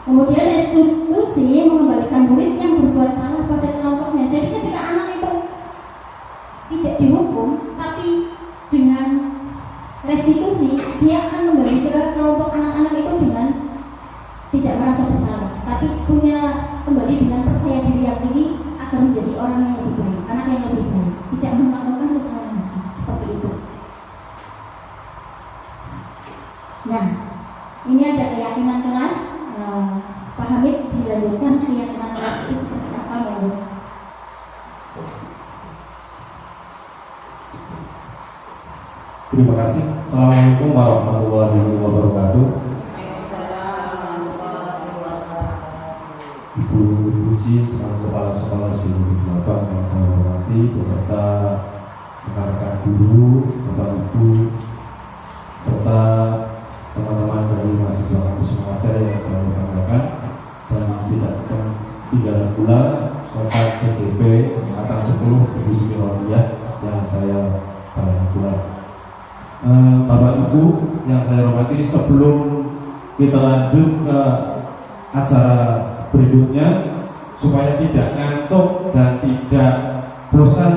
Kemudian restitusi mengembalikan murid yang berbuat salah pada kelompoknya. Jadi ketika anak itu tidak dihukum, tapi dengan restitusi dia akan kembali ke kelompok anak-anak itu dengan tidak merasa bersalah, tapi punya kembali dengan percaya diri yang tinggi agar menjadi orang yang lebih baik, anak yang lebih baik, tidak melakukan kesalahan lagi, seperti itu. Nah, ini ada keyakinan kelas. Pak Hamid dilanjutkan keyakinan kelas itu seperti apa menurut? Terima kasih. Assalamualaikum warahmatullahi wabarakatuh. Ibu Puji selaku Kepala Sekolah SD Bapak yang saya hormati, beserta rekan-rekan guru, Bapak Ibu, serta teman-teman dari mahasiswa kampus Mengajar yang saya banggakan, dan tidak ketinggalan pula rekan CDP angkatan 10 Ibu Sumiroliyah yang saya banggakan pula. Bapak Ibu yang saya hormati, sebelum kita lanjut ke acara berikutnya, supaya tidak ngantuk dan tidak bosan,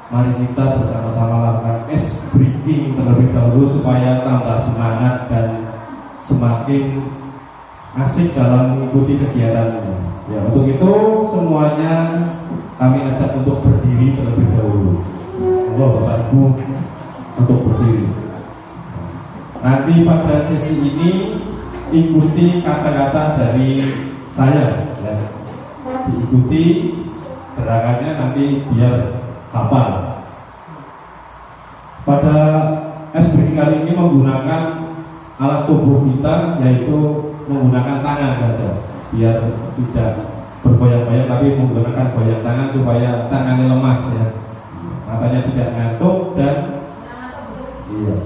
mari kita bersama-sama lakukan ice breathing terlebih dahulu supaya tambah semangat dan semakin asik dalam mengikuti kegiatan ini. Ya, untuk itu semuanya kami ajak untuk berdiri terlebih dahulu. Bapak Ibu untuk berdiri. Nanti pada sesi ini ikuti kata-kata dari saya, ya. Diikuti gerakannya nanti biar hafal. Pada SBK kali ini menggunakan alat tubuh kita, yaitu menggunakan tangan saja, biar tidak bergoyang-goyang, tapi menggunakan goyang tangan supaya tangannya lemas, ya. Matanya tidak ngantuk dan iya.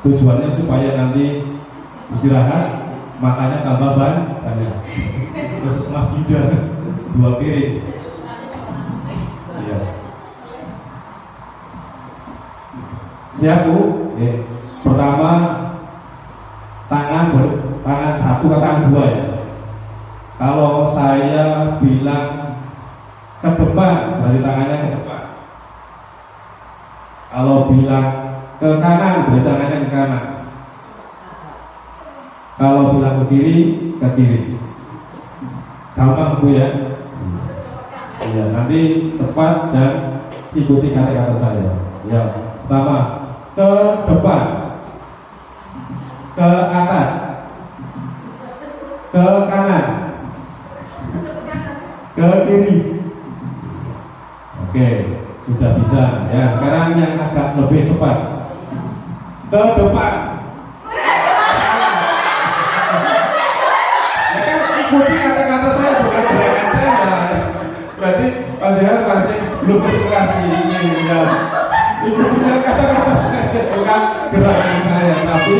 Tujuannya supaya nanti istirahat, makanya tambah banyak. Khusus Mas Yuda 2 piring. Iya. Siap Bu? Pertama tangan satu ke tangan 2 ya. Kalau saya bilang ke depan, berarti tangannya ke depan. Kalau bilang ke kanan, berarti tangannya ke kanan. Kalau bilang ke kiri, ke kiri. Gampang Bu ya. Ya, nanti cepat dan ikuti kata-kata saya. Ya, pertama ke depan, ke atas, ke kanan, ke kiri. Oke, sudah bisa. Ya, sekarang yang agak lebih cepat. Ke depan. Ya kan ikuti kata-kata saya, bukan gerakan saya. Berarti padahal masih belum terprovokasi ini ya. Ikuti kata-kata saya, bukan gerakan saya, tapi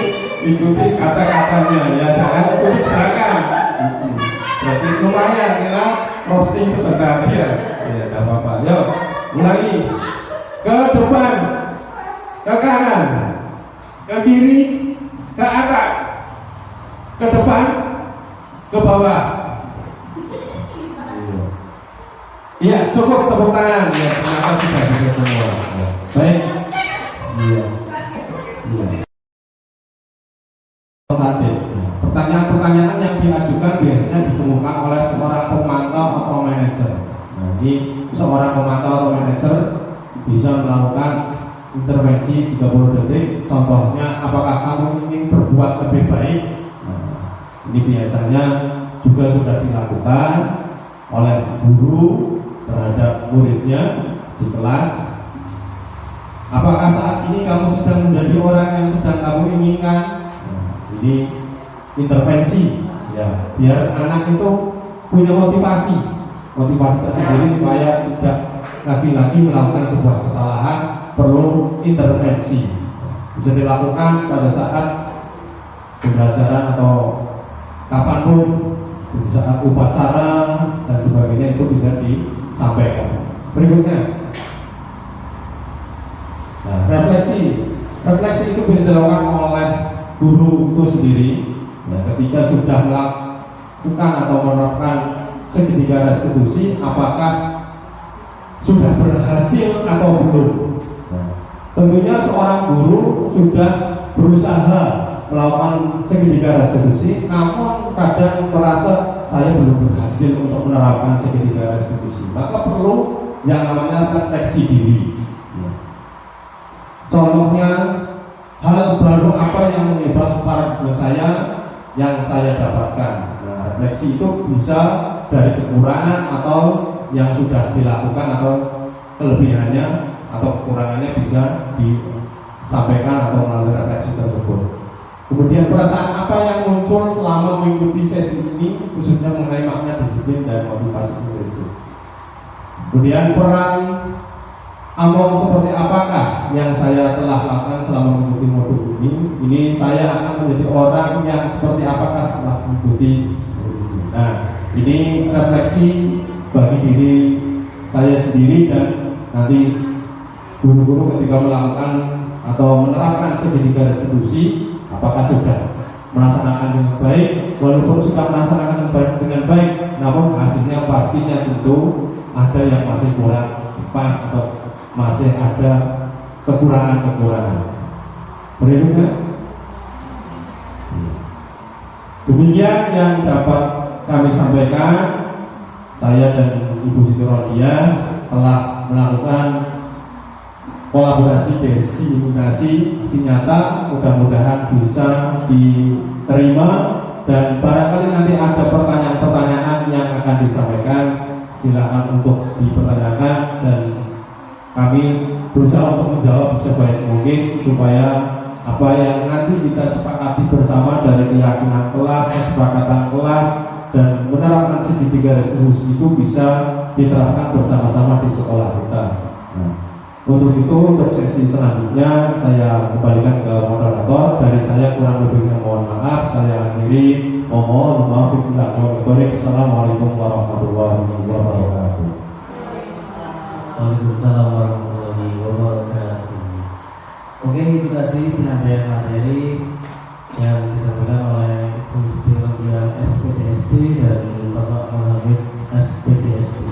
ikuti kata-katanya ya, jangan ikuti gerakan. Berarti lumayan kita roasting sebentar ya. Ya, tidak apa-apa. Yuk, ulangi. Ke depan, ke kanan, ke kiri, ke atas, ke depan, ke bawah. Iya, cukup tepuk tangan. Ya, terima kasih sudah bisa semua. Baik. Iya. Iya. Pertanyaan-pertanyaan yang diajukan biasanya ditemukan oleh seorang pemantau atau manajer. Nah, jadi seorang pemantau atau manajer bisa melakukan intervensi 30 detik. Contohnya, apakah kamu ingin berbuat lebih baik? Nah, ini biasanya juga sudah dilakukan oleh guru terhadap muridnya di kelas. Apakah saat ini kamu sedang menjadi orang yang sedang kamu inginkan? Nah, ini intervensi ya, biar anak itu punya motivasi tersendiri supaya tidak lagi-lagi melakukan sebuah kesalahan. Perlu intervensi, bisa dilakukan pada saat pembelajaran atau kapanpun, di saat upacara dan sebagainya itu bisa disampaikan. Berikutnya, nah, refleksi itu bisa dilakukan oleh guru itu sendiri. Nah, ketika sudah melakukan atau menerapkan segitiga restitusi, apakah sudah berhasil atau belum? Nah, tentunya seorang guru sudah berusaha melakukan segitiga restitusi, namun kadang merasa saya belum berhasil untuk menerapkan segitiga restitusi. Maka perlu yang namanya refleksi diri. Contohnya, hal baru apa yang mengubah paradigma saya yang saya dapatkan. Nah, refleksi itu bisa dari kekurangan atau yang sudah dilakukan, atau kelebihannya atau kekurangannya bisa disampaikan atau melalui refleksi tersebut. Kemudian perasaan apa yang muncul selama mengikuti sesi ini, khususnya mengenai makna disiplin dan motivasi prinsip. Kemudian peran Among seperti apakah yang saya telah lakukan selama mengikuti modul ini? Ini saya akan menjadi orang yang seperti apakah setelah mengikuti modul ini. Nah, ini refleksi bagi diri saya sendiri dan nanti guru-guru ketika melakukan atau menerapkan segitiga restitusi, apakah sudah melaksanakan dengan baik. Walaupun sudah melaksanakan dengan baik, namun hasilnya pastinya tentu ada yang masih kurang pas atau masih ada kekurangan-kekurangan. Berikutnya, demikian yang dapat kami sampaikan. Saya dan Ibu Siti Rodiah telah melakukan kolaborasi diseminasi nyata, mudah-mudahan bisa diterima, dan barangkali nanti ada pertanyaan-pertanyaan yang akan disampaikan, silakan untuk dipertanyakan dan kami berusaha untuk menjawab sebaik mungkin supaya apa yang nanti kita sepakati bersama dari keyakinan kelas, kesepakatan kelas, dan menerapkan segitiga restitusi itu bisa diterapkan bersama-sama di sekolah kita. Nah, untuk itu, untuk sesi selanjutnya saya kembalikan ke moderator. Dari saya kurang lebihnya mohon maaf. Saya akhiri. Mohon maaf. Assalamualaikum warahmatullahi wabarakatuh. Waalaikumsalam warahmatullahi wabarakatuh. Oke, itu tadi penyampaian materi yang disampaikan oleh Ibu Siti Rodiah SPDSD dan Bapak Muhammad SPDSD.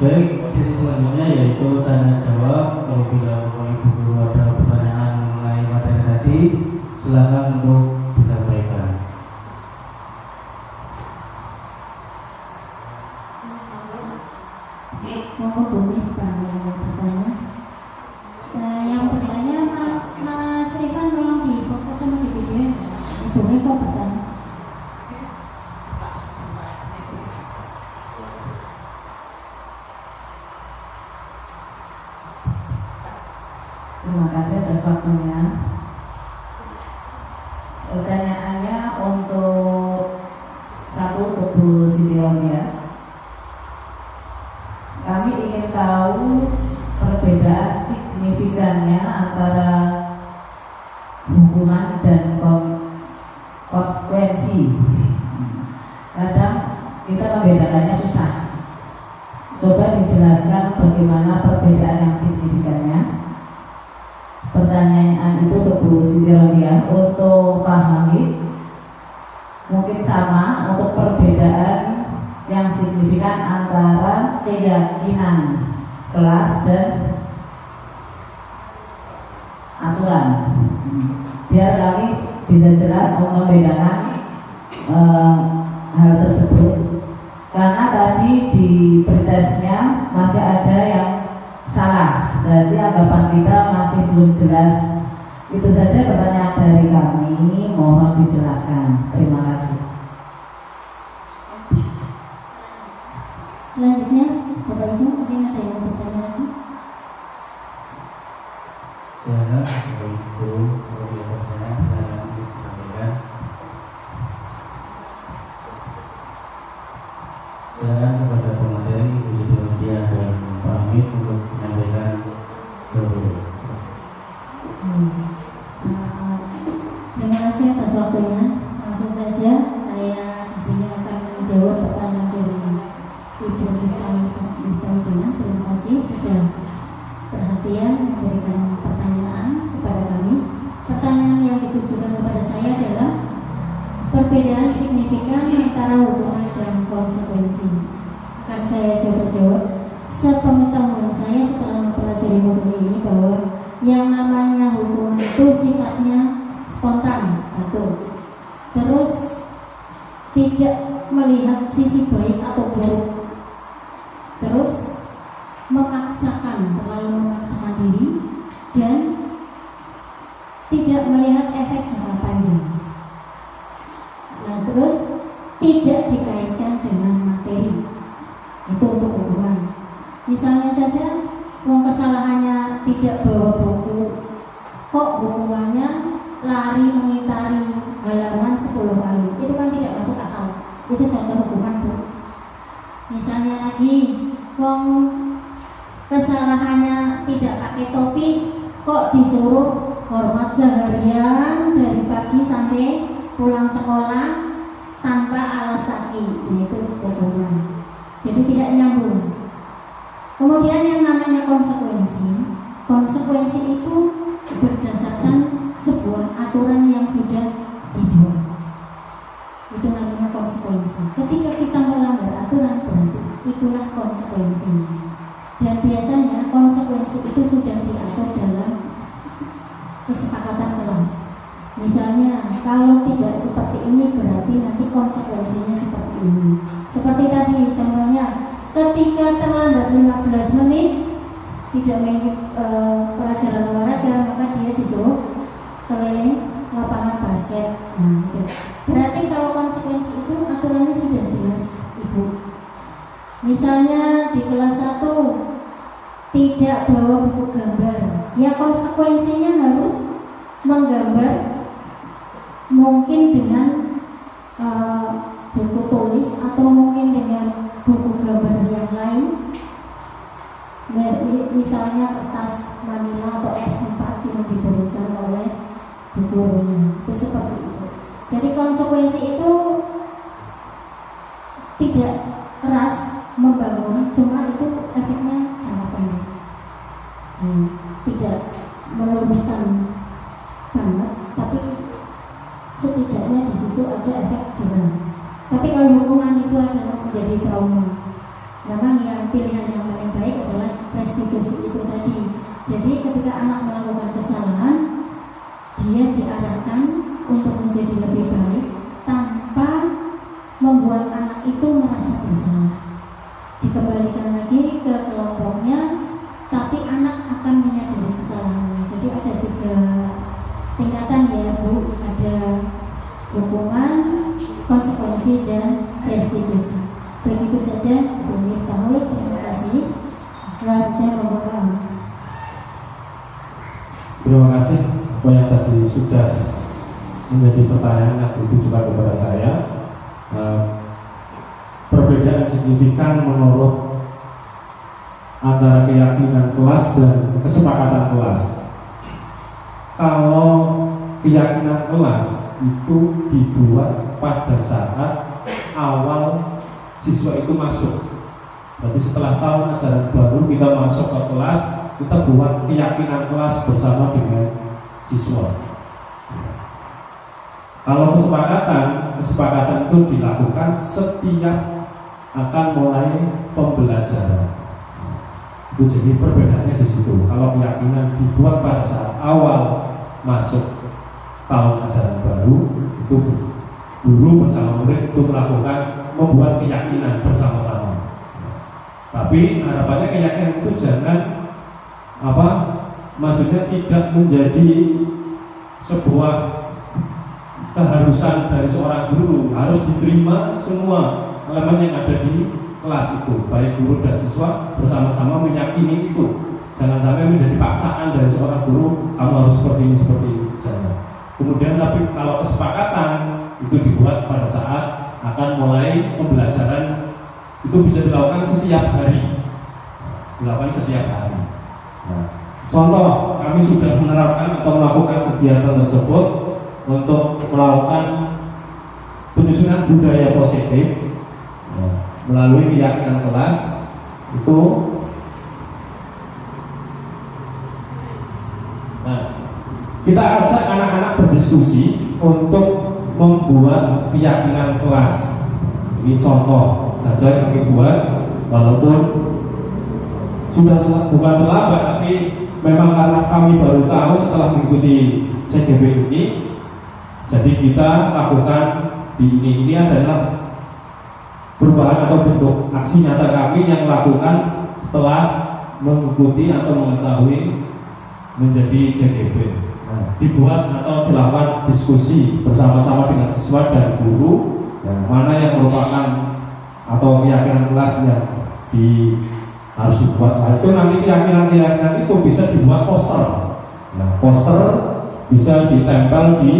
Baik, sesi selanjutnya yaitu tanya jawab. Apabila Bapak Ibu guru ada pertanyaan mengenai materi tadi, silakan untuk disampaikan. Mohon boleh yang bertanya. Yang bertanya Mas Rifan, tolong di fokus sama di video. Boleh kok bertanya. Terima kasih atas waktunya. Pertanyaannya untuk satu Bu Siti Rodiah. Kami ingin tahu perbedaan signifikannya antara hukuman dan konsekuensi. Kadang kita membedakannya susah. Coba dijelaskan bagaimana perbedaan yang signifikannya. Pertanyaan itu untuk Bu Siti Rodiah. Untuk Pak Hamid, mungkin sama untuk perbedaan yang signifikan antara keyakinan kelas dan aturan. Biar kami bisa jelas untuk membedakan hal tersebut. Karena tadi di pretesnya masih ada yang salah, berarti anggapan kita masih belum jelas. Itu saja pertanyaan dari kami, mohon dijelaskan. Terima kasih. Selanjutnya, Bapak Ibu, mungkin ada yang bertanya lagi? Silakan, Bapak Ibu, kalau ada pertanyaan, silakan disampaikan. Silakan kepada pemateri Ibu Siti Rodiah dan Pak Hamid untuk menyampaikan jawaban. Terima kasih atas waktunya. Langsung saja saya di sini akan menjawab pertanyaan Junah, terima kasih sudah perhatian memberikan pertanyaan kepada kami. Pertanyaan yang ditujukan kepada saya adalah perbedaan signifikan antara hubungan dan konsekuensi. Akan saya coba jawab. Sepengetahuan saya setelah mempelajari modul ini bahwa yang namanya hubungan itu sifatnya spontan, satu. Terus tidak melihat sisi baik atau buruk. Terus terlalu memaksakan diri, dan tidak melihat efek jangka panjang. Nah, terus tidak dikaitkan dengan materi. Itu untuk hubungan. Misalnya saja, kesalahannya tidak bawa buku, kok hubungannya lari mengitari halaman 10 kali. Itu kan tidak masuk akal. Itu contoh hubungan, Bu. Misalnya lagi, kesalahannya tidak pakai topi, kok disuruh hormat seharian dari pagi sampai pulang sekolah tanpa alas kaki. Nah, itu hubungan. Jadi tidak nyambung. Kemudian yang namanya konsekuensi itu berdasarkan sebuah aturan yang sudah dibuat. Itu namanya konsekuensi. Ketika kita melanggar aturan, berarti itulah konsekuensinya. Dan biasanya konsekuensi itu sudah diatur dalam kesepakatan kelas. Misalnya, kalau tidak seperti ini berarti nanti konsekuensinya seperti ini. Seperti tadi contohnya, ketika terlambat 15 menit tidak mengikuti pelajaran olahraga, maka dia disuruh keliling lapangan basket. Nah, itu. Berarti kalau konsekuensi itu aturannya sudah jelas, Ibu. Misalnya di kelas 1 tidak bawa buku gambar, ya konsekuensinya harus menggambar, mungkin dengan buku tulis atau mungkin dengan buku gambar yang lain, misalnya kertas manila atau F4 yang diberikan oleh gurunya. Itu seperti itu. Jadi konsekuensi itu tidak keras membangun, cuma itu efeknya sangat pendek. Tidak meluruskan banget, tapi setidaknya di situ ada efek jerah. Tapi kalau hubungan itu adalah menjadi trauma, memang yang pilihan yang paling baik adalah restitusi itu tadi. Jadi ketika anak melakukan kesalahan, dia diarahkan untuk menjadi lebih baik tanpa membuat anak itu merasa bersalah. Dikembalikan lagi ke kelompoknya, tapi anak akan menyadari kesalahannya. Jadi ada 3 tingkatan ya, Bu. Ada hukuman, konsekuensi, dan restitusi. Begitu saja, Bu Miftahul. Terima kasih. Selanjutnya membuka. Terima kasih. Apa yang tadi sudah menjadi pertanyaan yang ditujukan kepada saya. Perbedaan signifikan menurut antara keyakinan kelas dan kesepakatan kelas. Kalau keyakinan kelas itu dibuat pada saat awal siswa itu masuk. Jadi setelah tahun ajaran baru kita masuk ke kelas, kita buat keyakinan kelas bersama dengan siswa. Kalau kesepakatan itu dilakukan setiap akan mulai pembelajaran. Itu jadi perbedaannya di situ. Kalau keyakinan dibuat pada saat awal masuk tahun ajaran baru, itu guru bersama murid itu membuat keyakinan bersama-sama. Tapi harapannya keyakinan itu jangan maksudnya tidak menjadi sebuah keharusan dari seorang guru, harus diterima semua elemen yang ada di kelas itu, baik guru dan siswa bersama-sama meyakini itu. Jangan sampai menjadi paksaan dari seorang guru, kamu harus seperti ini, jangan. Kemudian tapi kalau kesepakatan itu dibuat pada saat akan mulai pembelajaran, itu bisa dilakukan setiap hari. Nah, contoh, kami sudah menerapkan atau melakukan kegiatan tersebut untuk melakukan penyusunan budaya positif melalui keyakinan kelas. Itu. Nah, kita ajak anak-anak berdiskusi untuk membuat keyakinan kelas. Ini contoh saja yang kami buat, walaupun sudah bukan terlambat, tapi memang karena kami baru tahu setelah mengikuti CGB ini, jadi kita lakukan ini adalah perubahan atau bentuk aksi nyata kami yang lakukan setelah mengikuti atau mengetahui menjadi CGB. Nah, dibuat atau dilakukan diskusi bersama-sama dengan siswa dan guru, yang mana yang merupakan atau keyakinan kelas yang harus dibuat. Nah, itu nanti keyakinan itu bisa dibuat poster. Nah, poster bisa ditempel di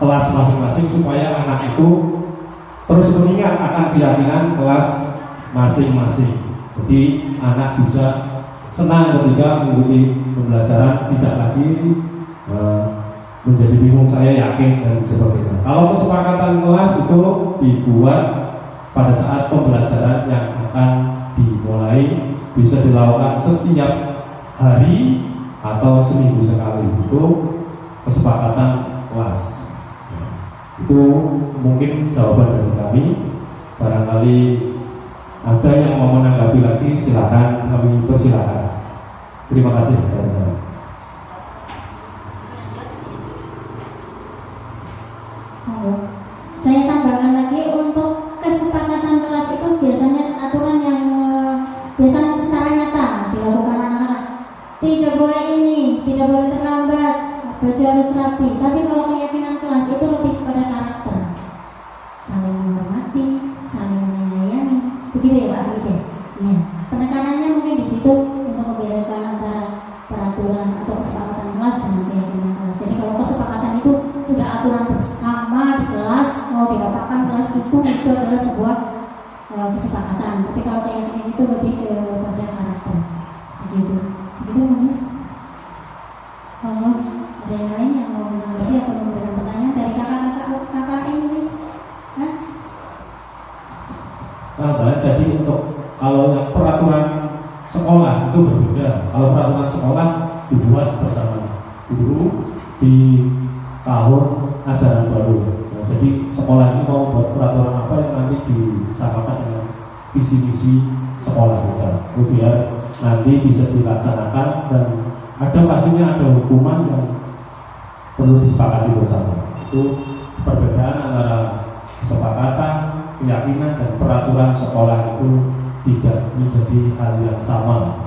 kelas masing-masing supaya anak itu terus mengingat akan keyakinan kelas masing-masing. Jadi anak bisa senang ketika mengikuti pembelajaran, tidak lagi menjadi bingung, saya yakin dan sebagainya. Kalau kesepakatan kelas itu dibuat pada saat pembelajaran yang akan dimulai, bisa dilakukan setiap hari atau seminggu sekali. Itu kesepakatan kelas. Itu mungkin jawaban dari kami. Barangkali ada yang mau menanggapi lagi, silakan, kami persilakan. Terima kasih. Saya tambahkan lagi, untuk kesepakatan kelas itu biasanya aturan yang biasanya secara nyata dilakukan anak-anak. Tidak boleh ini, tidak boleh terlambat, baju harus rapi. Tapi kalau keyakinan kelas itu lebih kepada karakter, saling menghormati, saling menyayangi. Begitu ya Pak Abid? Iya. Penekanannya mungkin di situ untuk membedakan antara peraturan atau kesepakatan kelas dengan keyakinan kelas. Jadi kalau kesepakatan itu sudah aturan bersama di kelas, mau dikatakan kelas itu adalah sebuah kesepakatan. Tapi kalau keyakinan itu lebih kepada karakter. Begitu. Begitu mungkin. Kalau ada yang lain yang mau menanggapi atau memberikan pertanyaan dari kakak ini? Hah? Nah, jadi untuk kalau yang peraturan sekolah itu berbeda. Kalau peraturan sekolah dibuat bersama guru di tahun ajaran baru. Nah, jadi sekolah ini mau buat peraturan apa yang nanti disamakan dengan visi misi sekolah saja. Biar nanti bisa dilaksanakan dan ada pastinya ada hukuman yang perlu disepakati bersama. Itu perbedaan antara kesepakatan, keyakinan dan peraturan sekolah itu tidak menjadi hal yang sama.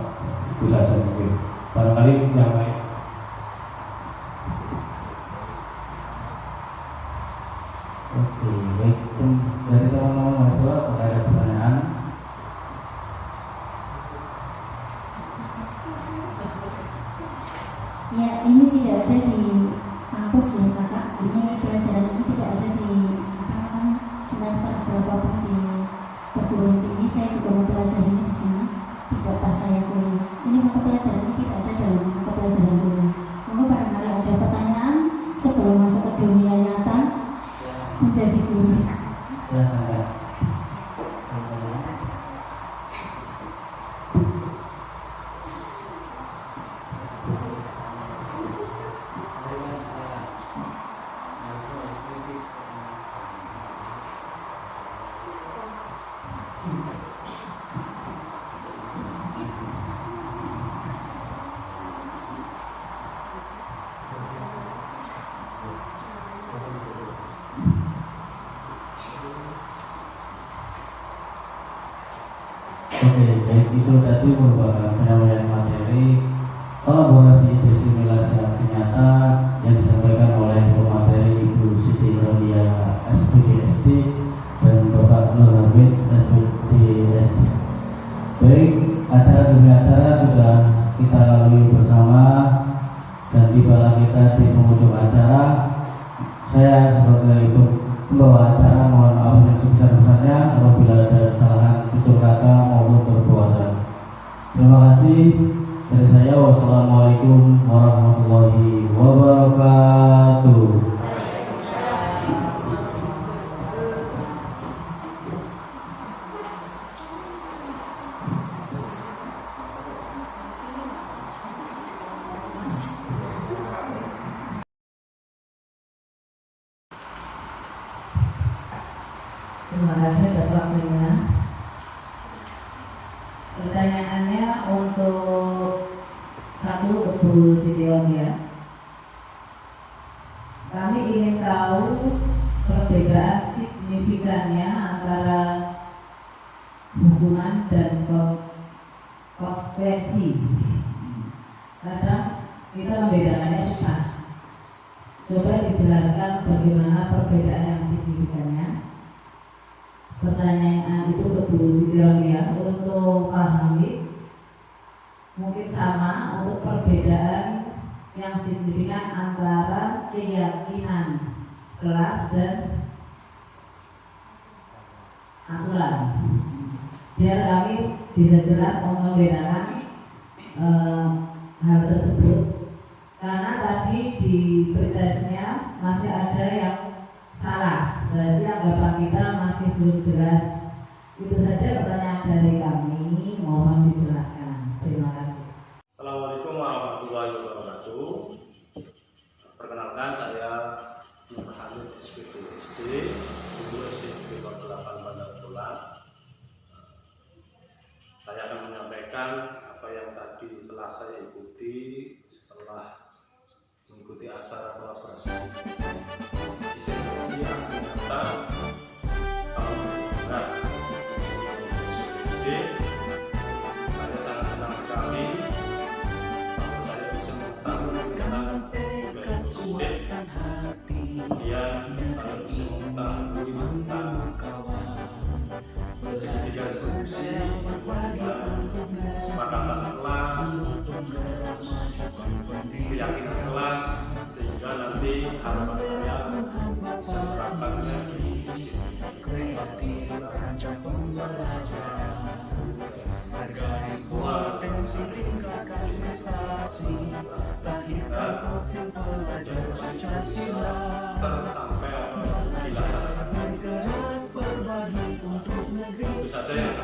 Itu saja mungkin. Barangkali yang lain. Oke, baik. Dari teman-teman mahasiswa, apakah ada pertanyaan? Ya, ini tidak ada di kampus ya kakak. Ini pelajaran ini tidak ada di semester berapapun di perguruan tinggi. Saya juga mempelajari di sini, tidak pas saya kuliah. Ini mata pelajaran ini tidak ada dalam mata pelajaran kuliah. Mungkin barangkali ada pertanyaan sebelum masuk ke dunia nyata menjadi guru. Ya, ada. Oke, baik, itu tadi merupakan penyampaian materi kolaborasi disimulasi aksi nyata yang disampaikan oleh pemateri Ibu Siti Rodia SPDSD dan Bapak Nur Hamid SPDSD. Baik, acara demi acara sudah kita lalui bersama dan tibalah kita di penghujung acara. Saya sebagai pembawa acara mohon maaf yang sebesar-besarnya apabila ada kesalahan tutur kata maupun perbuatan. Terima kasih dari saya. Wassalamualaikum warahmatullahi wabarakatuh. kasih atas waktunya. Pertanyaannya untuk satu Bu Siti ya. Kami ingin tahu perbedaan signifikannya antara hubungan dan konsekuensi. Kadang kita membedakannya susah. Coba dijelaskan bagaimana perbedaan yang signifikannya. Pertanyaan itu ke Bu Siti ya, untuk pahami mungkin sama untuk perbedaan yang signifikan antara keyakinan kelas dan aturan. Biar kami bisa jelas membedakan hal tersebut, karena tadi di pretesnya masih ada yang salah, berarti anggapan kita masih belum jelas. Itu saja pertanyaan dari kami, mohon dijelaskan. Terima kasih. Assalamualaikum warahmatullahi wabarakatuh. Perkenalkan, saya Nur Hamid SPP SD, Guru SD 8 Bandar Tulang. Saya akan menyampaikan apa yang tadi telah saya ikuti setelah mengikuti acara kolaborasi diseminasi aksi nyata tahun 2019 SD. Saya sangat senang sekali bahwa saya bisa mengetahui tentang budaya positif, kemudian saya bisa mengetahui tentang segitiga instruksi, kesepakatan kelas, keyakinan kelas, sehingga nanti harapan saya bisa menerapkannya di Potensi tingkatkan prestasi, lahirkan profil pelajar Pancasila. sampai dilaksanakan. Bergerak berbagi untuk negeri. Itu saja yang